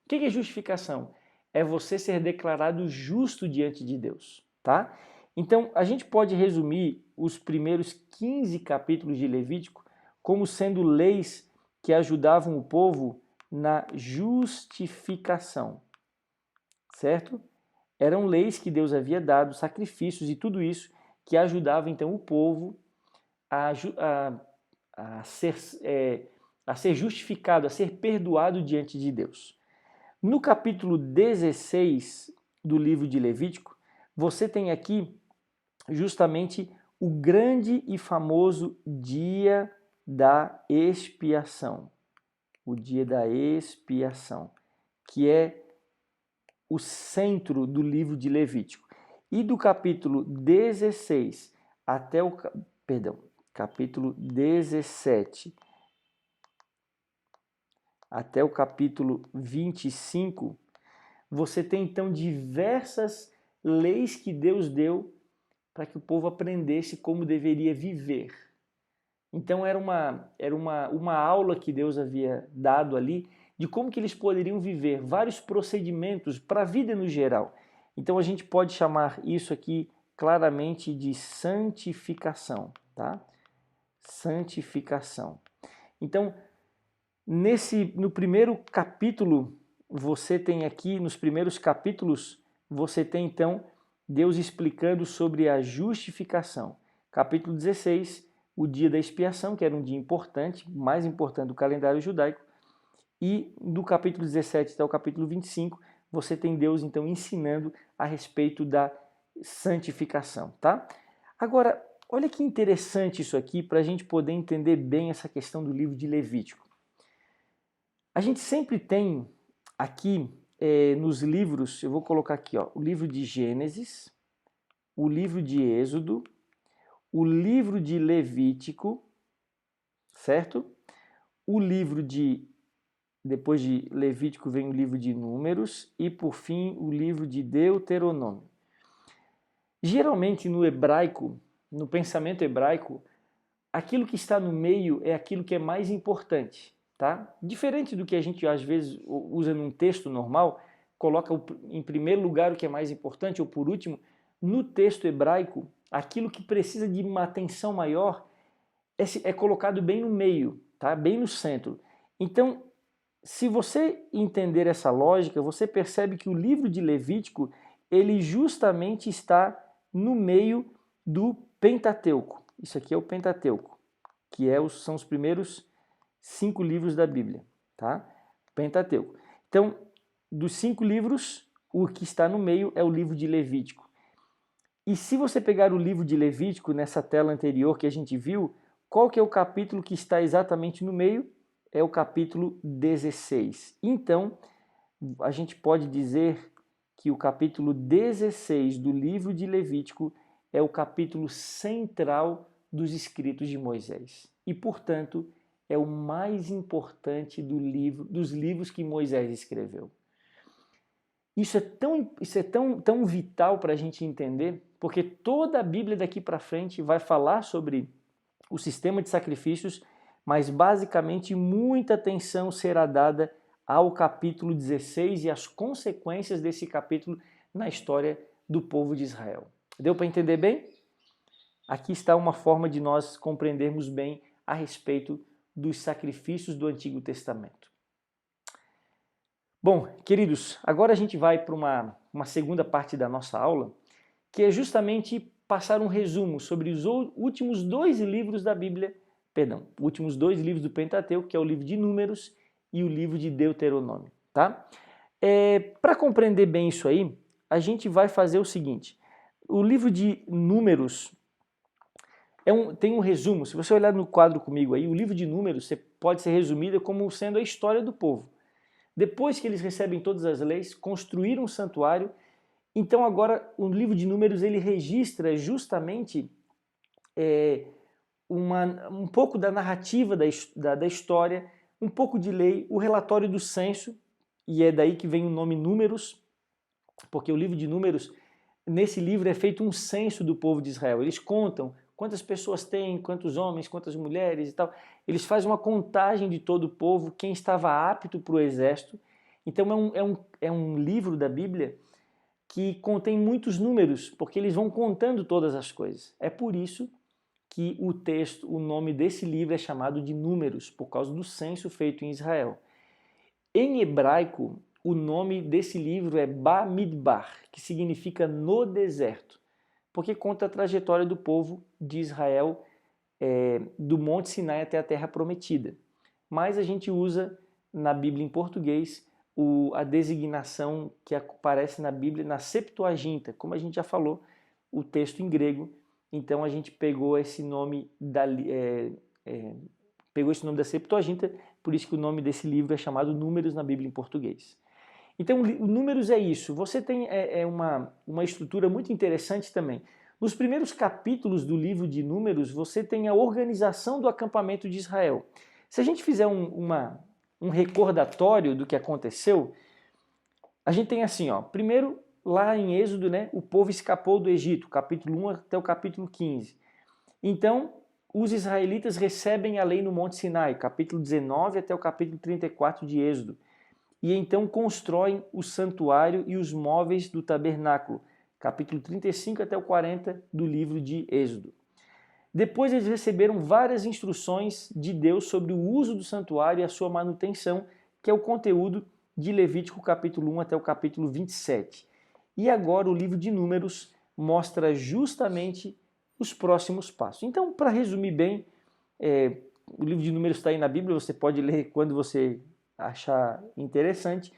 O que é justificação? É você ser declarado justo diante de Deus, tá? Então, a gente pode resumir os primeiros 15 capítulos de Levítico como sendo leis que ajudavam o povo na justificação, certo? Eram leis que Deus havia dado, sacrifícios e tudo isso que ajudava então o povo a ser justificado, a ser perdoado diante de Deus. No capítulo 16 do livro de Levítico, você tem aqui justamente o grande e famoso dia da expiação. O dia da expiação, que é o centro do livro de Levítico. E do capítulo 16 até o capítulo 17 até o capítulo 25, você tem então diversas leis que Deus deu para que o povo aprendesse como deveria viver. Então era uma aula que Deus havia dado ali de como que eles poderiam viver, vários procedimentos para a vida no geral. Então a gente pode chamar isso aqui claramente de santificação, tá? Santificação. Então, no primeiro capítulo, você tem aqui, nos primeiros capítulos, você tem então Deus explicando sobre a justificação. Capítulo 16, o dia da expiação, que era um dia importante, mais importante do calendário judaico. E do capítulo 17 até o capítulo 25, você tem Deus então ensinando a respeito da santificação, tá? Agora, olha que interessante isso aqui para a gente poder entender bem essa questão do livro de Levítico. A gente sempre tem aqui nos livros, eu vou colocar aqui, ó, o livro de Gênesis, o livro de Êxodo, o livro de Levítico, certo? Depois de Levítico vem o livro de Números e, por fim, o livro de Deuteronômio. Geralmente no hebraico, no pensamento hebraico, aquilo que está no meio é aquilo que é mais importante. Tá? Diferente do que a gente às vezes usa num texto normal, coloca em primeiro lugar o que é mais importante ou por último, no texto hebraico, aquilo que precisa de uma atenção maior é colocado bem no meio, tá? Bem no centro. Então, se você entender essa lógica, você percebe que o livro de Levítico, ele justamente está no meio do Pentateuco. Isso aqui é o Pentateuco, que são os primeiros 5 livros da Bíblia, tá? Pentateuco. Então, dos 5 livros, o que está no meio é o livro de Levítico. E se você pegar o livro de Levítico nessa tela anterior que a gente viu, qual que é o capítulo que está exatamente no meio? É o capítulo 16. Então, a gente pode dizer que o capítulo 16 do livro de Levítico é o capítulo central dos escritos de Moisés. E, portanto, é o mais importante dos livros que Moisés escreveu. Isso é tão vital para a gente entender, porque toda a Bíblia daqui para frente vai falar sobre o sistema de sacrifícios, mas basicamente muita atenção será dada ao capítulo 16 e às consequências desse capítulo na história do povo de Israel. Deu para entender bem? Aqui está uma forma de nós compreendermos bem a respeito dos sacrifícios do Antigo Testamento. Bom, queridos, agora a gente vai para uma segunda parte da nossa aula, que é justamente passar um resumo sobre os últimos 2 livros da Bíblia, últimos 2 livros do Pentateuco, que é o livro de Números e o livro de Deuteronômio, tá? Para compreender bem isso aí, a gente vai fazer o seguinte, o livro de Números tem um resumo. Se você olhar no quadro comigo aí, o livro de Números pode ser resumido como sendo a história do povo. Depois que eles recebem todas as leis, construíram um santuário, então agora o livro de Números ele registra justamente um pouco da narrativa da história, um pouco de lei, o relatório do censo, e é daí que vem o nome Números, porque o livro de Números, nesse livro é feito um censo do povo de Israel. Eles contam quantas pessoas tem, quantos homens, quantas mulheres e tal. Eles fazem uma contagem de todo o povo, quem estava apto para o exército. Então é um livro da Bíblia que contém muitos números, porque eles vão contando todas as coisas. É por isso que o nome desse livro é chamado de Números, por causa do censo feito em Israel. Em hebraico, o nome desse livro é Bamidbar, que significa no deserto, porque conta a trajetória do povo de Israel do Monte Sinai até a Terra Prometida. Mas a gente usa na Bíblia em português a designação que aparece na Bíblia na Septuaginta, como a gente já falou, o texto em grego. Então a gente pegou esse nome da Septuaginta, por isso que o nome desse livro é chamado Números na Bíblia em português. Então, o Números é isso. Você tem uma estrutura muito interessante também. Nos primeiros capítulos do livro de Números, você tem a organização do acampamento de Israel. Se a gente fizer um recordatório do que aconteceu, a gente tem assim, ó, primeiro, lá em Êxodo, né, o povo escapou do Egito, capítulo 1 até o capítulo 15. Então, os israelitas recebem a lei no Monte Sinai, capítulo 19 até o capítulo 34 de Êxodo. E então constroem o santuário e os móveis do tabernáculo, capítulo 35 até o 40 do livro de Êxodo. Depois eles receberam várias instruções de Deus sobre o uso do santuário e a sua manutenção, que é o conteúdo de Levítico capítulo 1 até o capítulo 27. E agora o livro de Números mostra justamente os próximos passos. Então, para resumir bem, o livro de Números está aí na Bíblia, você pode ler quando você achar interessante.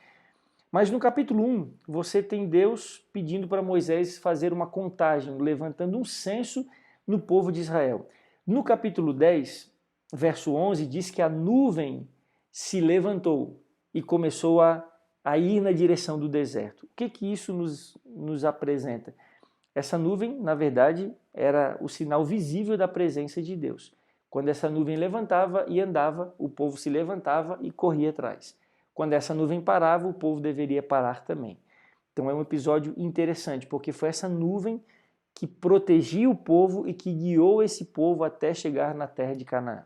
Mas no capítulo 1, você tem Deus pedindo para Moisés fazer uma contagem, levantando um censo no povo de Israel. No capítulo 10, verso 11, diz que a nuvem se levantou e começou a ir na direção do deserto. O que isso nos apresenta? Essa nuvem, na verdade, era o sinal visível da presença de Deus. Quando essa nuvem levantava e andava, o povo se levantava e corria atrás. Quando essa nuvem parava, o povo deveria parar também. Então é um episódio interessante, porque foi essa nuvem que protegia o povo e que guiou esse povo até chegar na terra de Canaã.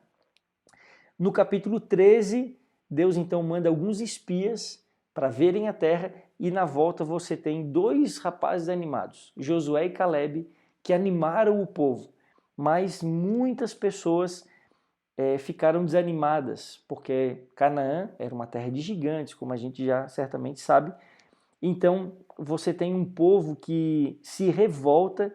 No capítulo 13, Deus então manda alguns espias para verem a terra e na volta você tem dois rapazes animados, Josué e Calebe, que animaram o povo. Mas muitas pessoas ficaram desanimadas, porque Canaã era uma terra de gigantes, como a gente já certamente sabe. Então você tem um povo que se revolta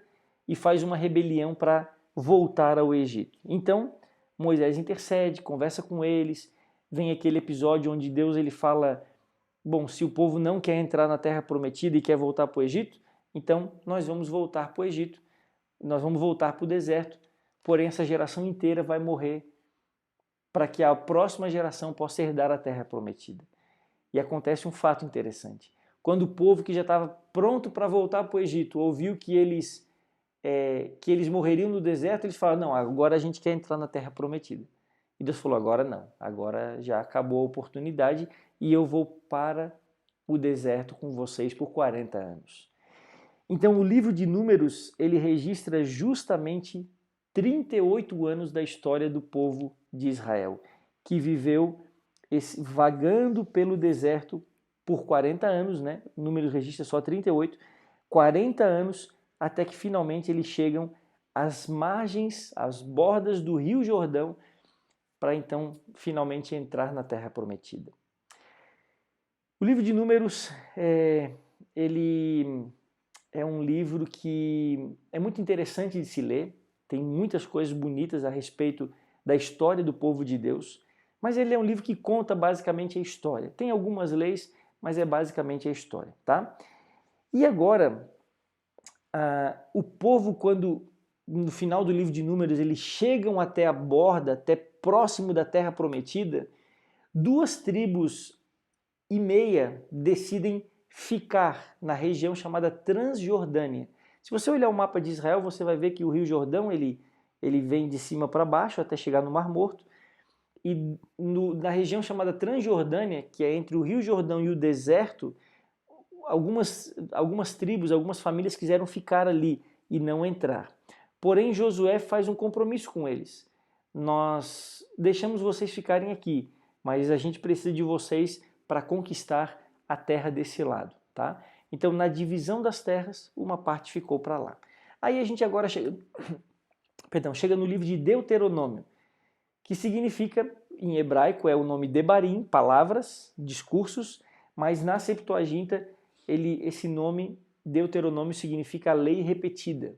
e faz uma rebelião para voltar ao Egito. Então Moisés intercede, conversa com eles, vem aquele episódio onde Deus ele fala, bom, se o povo não quer entrar na terra prometida e quer voltar para o Egito, então nós vamos voltar para o Egito, nós vamos voltar para o deserto, porém essa geração inteira vai morrer para que a próxima geração possa herdar a terra prometida. E acontece um fato interessante. Quando o povo que já estava pronto para voltar para o Egito ouviu que eles morreriam no deserto, eles falaram, não, agora a gente quer entrar na terra prometida. E Deus falou, agora não, agora já acabou a oportunidade e eu vou para o deserto com vocês por 40 anos. Então o livro de Números, ele registra justamente 38 anos da história do povo de Israel, que viveu vagando pelo deserto por 40 anos, né? Números registra só 38, 40 anos, até que finalmente eles chegam às margens, às bordas do Rio Jordão, para então finalmente entrar na Terra Prometida. O livro de Números, ele é um livro que é muito interessante de se ler, tem muitas coisas bonitas a respeito da história do povo de Deus, mas ele é um livro que conta basicamente a história. Tem algumas leis, mas é basicamente a história, tá? E agora, o povo, quando no final do livro de Números eles chegam até a borda, até próximo da Terra Prometida, 2,5 tribos decidem ficar na região chamada Transjordânia. Se você olhar o mapa de Israel, você vai ver que o Rio Jordão ele vem de cima para baixo até chegar no Mar Morto. E na região chamada Transjordânia, que é entre o Rio Jordão e o deserto, algumas tribos, algumas famílias quiseram ficar ali e não entrar. Porém, Josué faz um compromisso com eles. Nós deixamos vocês ficarem aqui, mas a gente precisa de vocês para conquistar a terra desse lado, tá? Então, na divisão das terras, uma parte ficou para lá. Aí a gente agora chega, chega no livro de Deuteronômio, que significa, em hebraico, é o nome Debarim, palavras, discursos, mas na Septuaginta, esse nome, Deuteronômio, significa a lei repetida.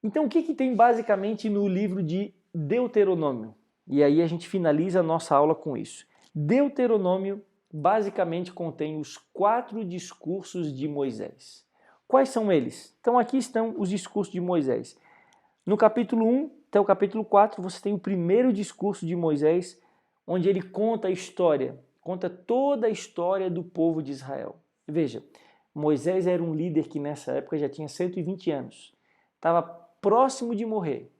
Então, o que tem basicamente no livro de Deuteronômio? E aí a gente finaliza a nossa aula com isso. Deuteronômio basicamente contém os 4 discursos de Moisés. Quais são eles? Então aqui estão os discursos de Moisés. No capítulo 1 até o capítulo 4, você tem o primeiro discurso de Moisés, onde ele conta a história, conta toda a história do povo de Israel. Veja, Moisés era um líder que nessa época já tinha 120 anos. Estava próximo de morrer.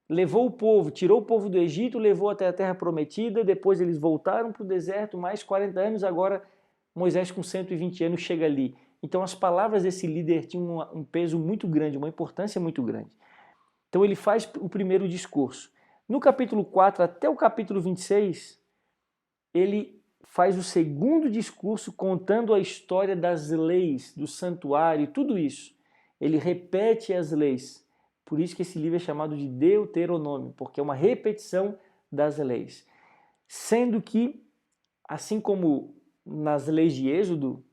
Levou o povo, tirou o povo do Egito, levou até a terra prometida, depois eles voltaram para o deserto, mais 40 anos, agora Moisés com 120 anos chega ali. Então as palavras desse líder tinham um peso muito grande, uma importância muito grande. Então ele faz o primeiro discurso. No capítulo 4 até o capítulo 26, ele faz o segundo discurso contando a história das leis, do santuário e tudo isso. Ele repete as leis. Por isso que esse livro é chamado de Deuteronômio, porque é uma repetição das leis. Sendo que, assim como nas leis de Êxodo,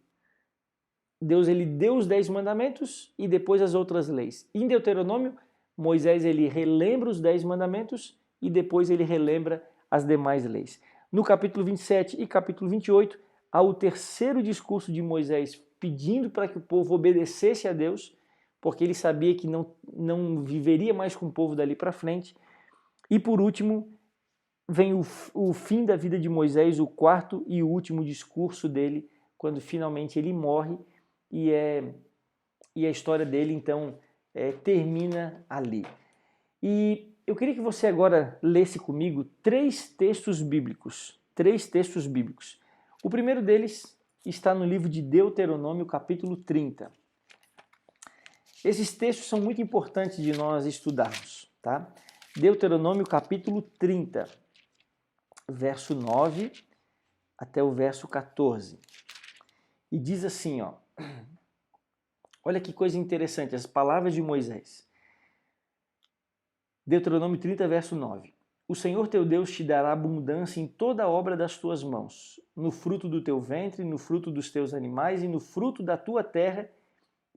Deus ele deu os 10 mandamentos e depois as outras leis. Em Deuteronômio, Moisés ele relembra os 10 mandamentos e depois ele relembra as demais leis. No capítulo 27 e capítulo 28, há o terceiro discurso de Moisés pedindo para que o povo obedecesse a Deus, porque ele sabia que não viveria mais com o povo dali para frente. E por último, vem o fim da vida de Moisés, o quarto e o último discurso dele, quando finalmente ele morre, e a história dele, então, termina ali. E eu queria que você agora lesse comigo 3 textos bíblicos. 3 textos bíblicos. O primeiro deles está no livro de Deuteronômio, capítulo 30. Esses textos são muito importantes de nós estudarmos, tá? Deuteronômio capítulo 30, verso 9 até o verso 14. E diz assim, ó, olha que coisa interessante, as palavras de Moisés. Deuteronômio 30, verso 9. O Senhor teu Deus te dará abundância em toda a obra das tuas mãos, no fruto do teu ventre, no fruto dos teus animais e no fruto da tua terra,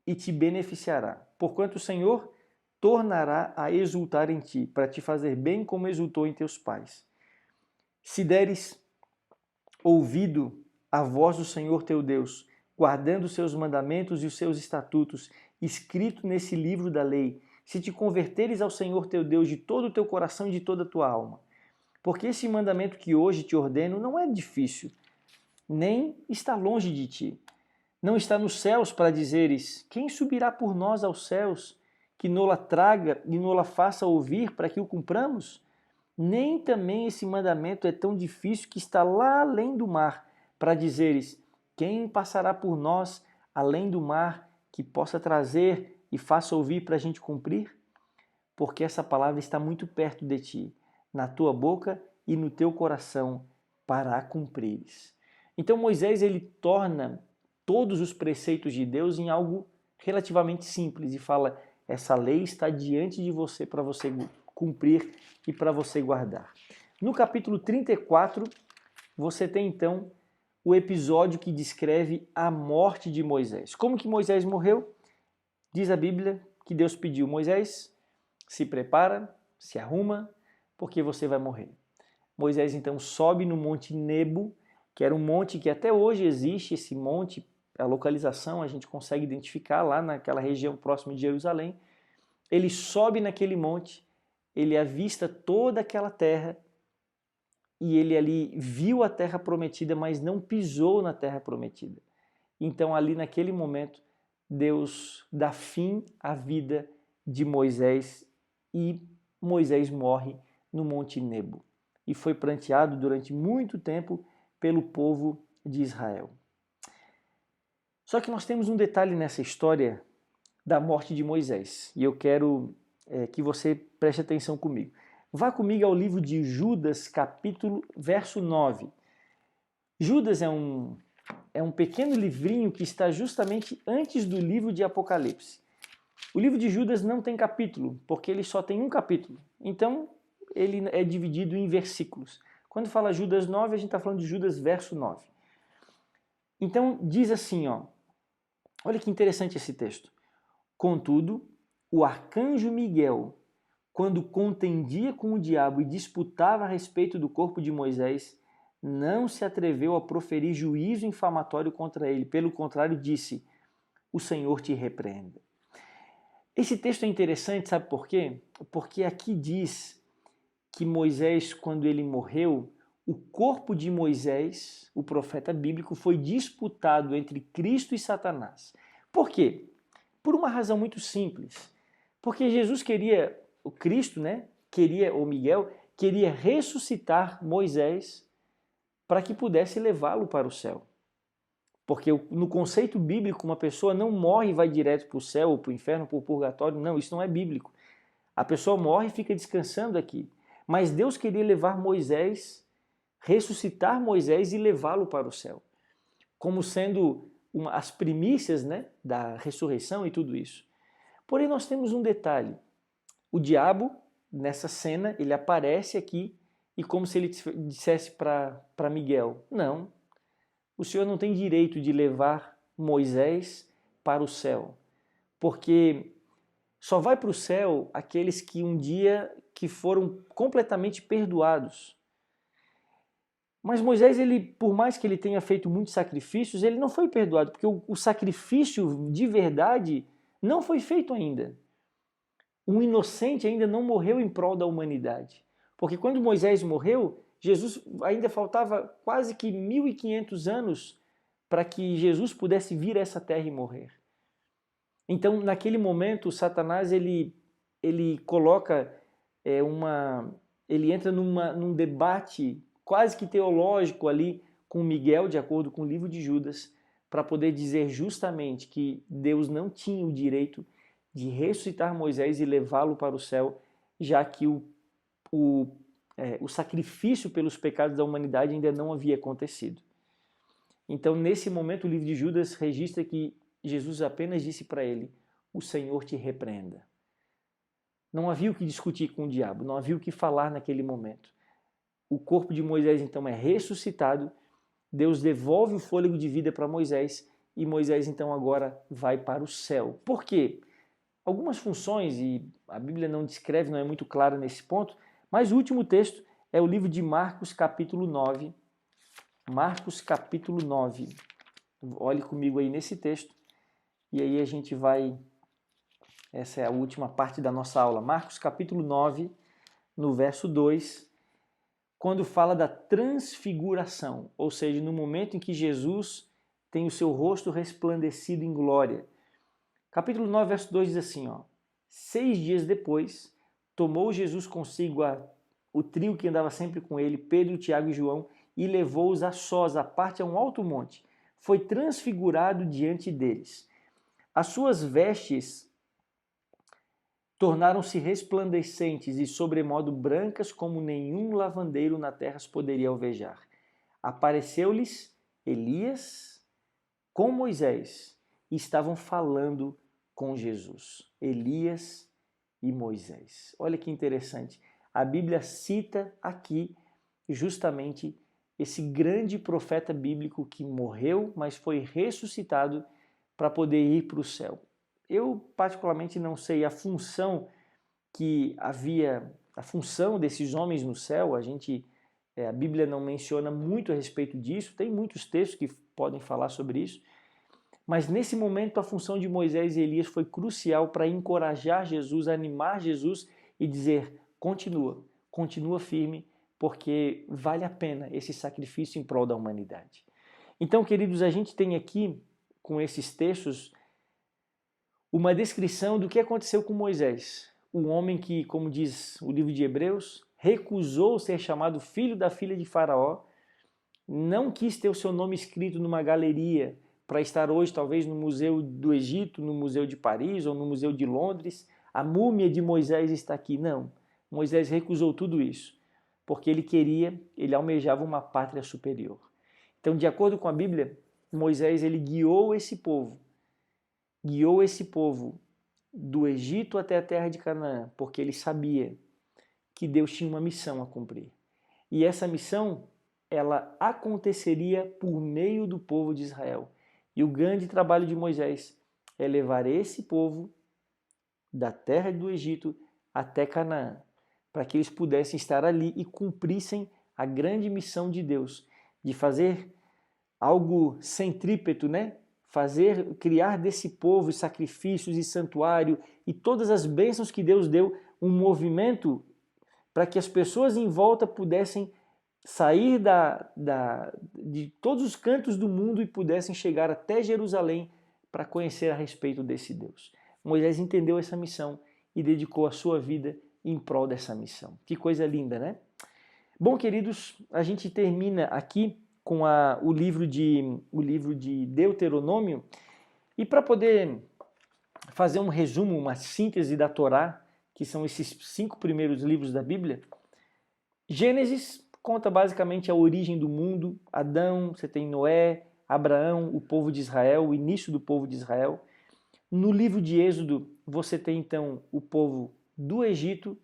e te beneficiará, porquanto o Senhor tornará a exultar em ti, para te fazer bem como exultou em teus pais. Se deres ouvido à voz do Senhor teu Deus, guardando os seus mandamentos e os seus estatutos, escrito nesse livro da lei, se te converteres ao Senhor teu Deus de todo o teu coração e de toda a tua alma. Porque esse mandamento que hoje te ordeno não é difícil, nem está longe de ti. Não está nos céus para dizeres, quem subirá por nós aos céus, que nola traga e nola faça ouvir para que o cumpramos? Nem também esse mandamento é tão difícil que está lá além do mar, para dizeres, quem passará por nós além do mar, que possa trazer e faça ouvir para a gente cumprir? Porque essa palavra está muito perto de ti, na tua boca e no teu coração, para a cumprires. Então Moisés ele torna todos os preceitos de Deus em algo relativamente simples e fala, essa lei está diante de você para você cumprir e para você guardar. No capítulo 34, você tem então o episódio que descreve a morte de Moisés. Como que Moisés morreu? Diz a Bíblia que Deus pediu, Moisés, se prepara, se arruma, porque você vai morrer. Moisés então sobe no Monte Nebo, que era um monte que até hoje existe, esse monte, a localização a gente consegue identificar lá naquela região próxima de Jerusalém. Ele sobe naquele monte, ele avista toda aquela terra e ele ali viu a terra prometida, mas não pisou na terra prometida. Então ali naquele momento, Deus dá fim à vida de Moisés e Moisés morre no Monte Nebo e foi pranteado durante muito tempo pelo povo de Israel. Só que nós temos um detalhe nessa história da morte de Moisés, e eu quero que você preste atenção comigo. Vá comigo ao livro de Judas, verso 9. Judas é um pequeno livrinho que está justamente antes do livro de Apocalipse. O livro de Judas não tem capítulo, porque ele só tem um capítulo. Então, ele é dividido em versículos. Quando fala Judas 9, a gente está falando de Judas verso 9. Então, diz assim, ó, olha que interessante esse texto. Contudo, o arcanjo Miguel, quando contendia com o diabo e disputava a respeito do corpo de Moisés, não se atreveu a proferir juízo infamatório contra ele. Pelo contrário, disse, o Senhor te repreenda. Esse texto é interessante, sabe por quê? Porque aqui diz que Moisés, quando ele morreu, o corpo de Moisés, o profeta bíblico, foi disputado entre Cristo e Satanás. Por quê? Por uma razão muito simples. Porque Jesus queria, o Cristo, né? Ou Miguel, queria ressuscitar Moisés para que pudesse levá-lo para o céu. Porque no conceito bíblico, uma pessoa não morre e vai direto para o céu, ou para o inferno, para o purgatório. Não, isso não é bíblico. A pessoa morre e fica descansando aqui. Mas Deus queria levar Moisés, ressuscitar Moisés e levá-lo para o céu. Como sendo as primícias, né, da ressurreição e tudo isso. Porém, nós temos um detalhe. O diabo, nessa cena, ele aparece aqui e como se ele dissesse para Miguel, não, o Senhor não tem direito de levar Moisés para o céu, porque só vai para o céu aqueles que um dia que foram completamente perdoados. Mas Moisés, por mais que ele tenha feito muitos sacrifícios, ele não foi perdoado, porque o sacrifício de verdade não foi feito ainda. Um inocente ainda não morreu em prol da humanidade. Porque quando Moisés morreu, Jesus ainda faltava quase que 1.500 anos para que Jesus pudesse vir a essa terra e morrer. Então, naquele momento, Satanás ele coloca ele entra num debate quase que teológico ali com Miguel, de acordo com o livro de Judas, para poder dizer justamente que Deus não tinha o direito de ressuscitar Moisés e levá-lo para o céu, já que o sacrifício pelos pecados da humanidade ainda não havia acontecido. Então, nesse momento, o livro de Judas registra que Jesus apenas disse para ele, o Senhor te repreenda. Não havia o que discutir com o diabo, não havia o que falar naquele momento. O corpo de Moisés, então, é ressuscitado, Deus devolve o fôlego de vida para Moisés e Moisés, então, agora vai para o céu. Por quê? Algumas funções, e a Bíblia não descreve, não é muito clara nesse ponto, mas o último texto é o livro de Marcos, capítulo 9. Marcos, capítulo 9. Olhe comigo aí nesse texto, e aí a gente vai... Essa é a última parte da nossa aula. Marcos, capítulo 9, no verso 2, quando fala da transfiguração, ou seja, no momento em que Jesus tem o seu rosto resplandecido em glória. Capítulo 9, verso 2 diz assim, ó, 6 dias depois, tomou Jesus consigo o trio que andava sempre com ele, Pedro, Tiago e João, e levou-os a sós, à parte a um alto monte. Foi transfigurado diante deles. As suas vestes tornaram-se resplandecentes e sobremodo brancas como nenhum lavandeiro na terra as poderia alvejar. Apareceu-lhes Elias com Moisés e estavam falando com Jesus. Elias e Moisés. Olha que interessante. A Bíblia cita aqui justamente esse grande profeta bíblico que morreu, mas foi ressuscitado para poder ir para o céu. Eu particularmente não sei a função que havia, a função desses homens no céu, a Bíblia não menciona muito a respeito disso, tem muitos textos que podem falar sobre isso, mas nesse momento a função de Moisés e Elias foi crucial para encorajar Jesus, animar Jesus e dizer, continua firme, porque vale a pena esse sacrifício em prol da humanidade. Então, queridos, a gente tem aqui, com esses textos, uma descrição do que aconteceu com Moisés, um homem que, como diz o livro de Hebreus, recusou ser chamado filho da filha de Faraó, não quis ter o seu nome escrito numa galeria para estar hoje talvez no Museu do Egito, no Museu de Paris ou no Museu de Londres, a múmia de Moisés está aqui. Não, Moisés recusou tudo isso, porque ele almejava uma pátria superior. Então, de acordo com a Bíblia, Moisés ele guiou esse povo do Egito até a terra de Canaã, porque ele sabia que Deus tinha uma missão a cumprir. E essa missão, ela aconteceria por meio do povo de Israel. E o grande trabalho de Moisés é levar esse povo da terra do Egito até Canaã, para que eles pudessem estar ali e cumprissem a grande missão de Deus, de fazer algo centrípeto, né? Criar desse povo sacrifícios e santuário e todas as bênçãos que Deus deu, um movimento para que as pessoas em volta pudessem sair de todos os cantos do mundo e pudessem chegar até Jerusalém para conhecer a respeito desse Deus. Moisés entendeu essa missão e dedicou a sua vida em prol dessa missão. Que coisa linda, né? Bom, queridos, a gente termina aqui com o livro de Deuteronômio, e para poder fazer um resumo, uma síntese da Torá, que são esses 5 primeiros livros da Bíblia, Gênesis conta basicamente a origem do mundo, Adão, você tem Noé, Abraão, o povo de Israel, o início do povo de Israel. No livro de Êxodo, você tem então o povo do Egito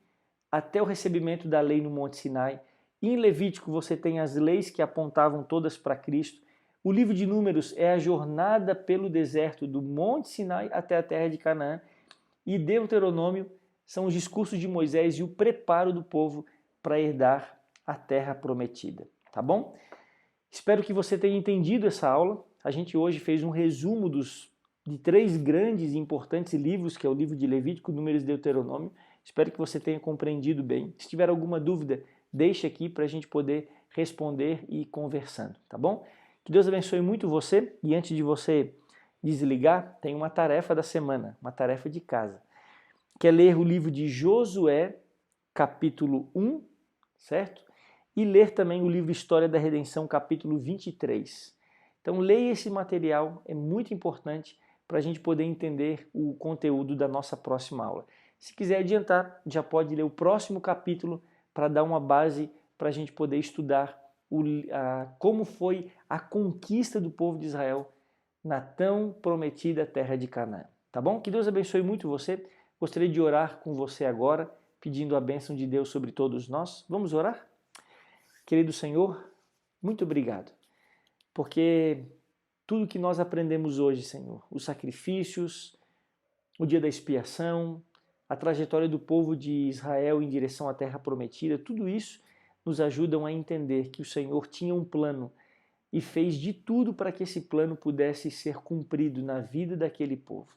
até o recebimento da lei no Monte Sinai. Em Levítico você tem as leis que apontavam todas para Cristo. O livro de Números é a jornada pelo deserto do Monte Sinai até a terra de Canaã. E Deuteronômio são os discursos de Moisés e o preparo do povo para herdar a terra prometida. Tá bom? Espero que você tenha entendido essa aula. A gente hoje fez um resumo de 3 grandes e importantes livros, que é o livro de Levítico, Números e Deuteronômio. Espero que você tenha compreendido bem. Se tiver alguma dúvida, deixe aqui para a gente poder responder e ir conversando, tá bom? Que Deus abençoe muito você, e antes de você desligar, tem uma tarefa da semana, uma tarefa de casa, que é ler o livro de Josué, capítulo 1, certo? E ler também o livro História da Redenção, capítulo 23. Então leia esse material, é muito importante para a gente poder entender o conteúdo da nossa próxima aula. Se quiser adiantar, já pode ler o próximo capítulo para dar uma base para a gente poder estudar como foi a conquista do povo de Israel na tão prometida terra de Canaã. Tá bom? Que Deus abençoe muito você. Gostaria de orar com você agora, pedindo a bênção de Deus sobre todos nós. Vamos orar? Querido Senhor, muito obrigado, porque tudo que nós aprendemos hoje, Senhor, os sacrifícios, o dia da expiação, a trajetória do povo de Israel em direção à terra prometida, tudo isso nos ajudam a entender que o Senhor tinha um plano e fez de tudo para que esse plano pudesse ser cumprido na vida daquele povo.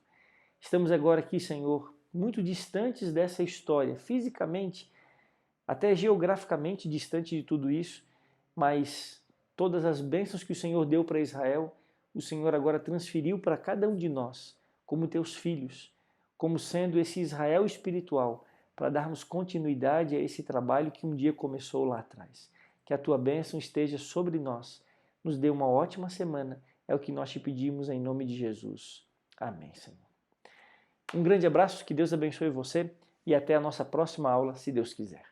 Estamos agora aqui, Senhor, muito distantes dessa história, fisicamente, até geograficamente distante de tudo isso, mas todas as bênçãos que o Senhor deu para Israel, o Senhor agora transferiu para cada um de nós, como teus filhos, como sendo esse Israel espiritual, para darmos continuidade a esse trabalho que um dia começou lá atrás. Que a tua bênção esteja sobre nós. Nos dê uma ótima semana. É o que nós te pedimos em nome de Jesus. Amém, Senhor. Um grande abraço, que Deus abençoe você e até a nossa próxima aula, se Deus quiser.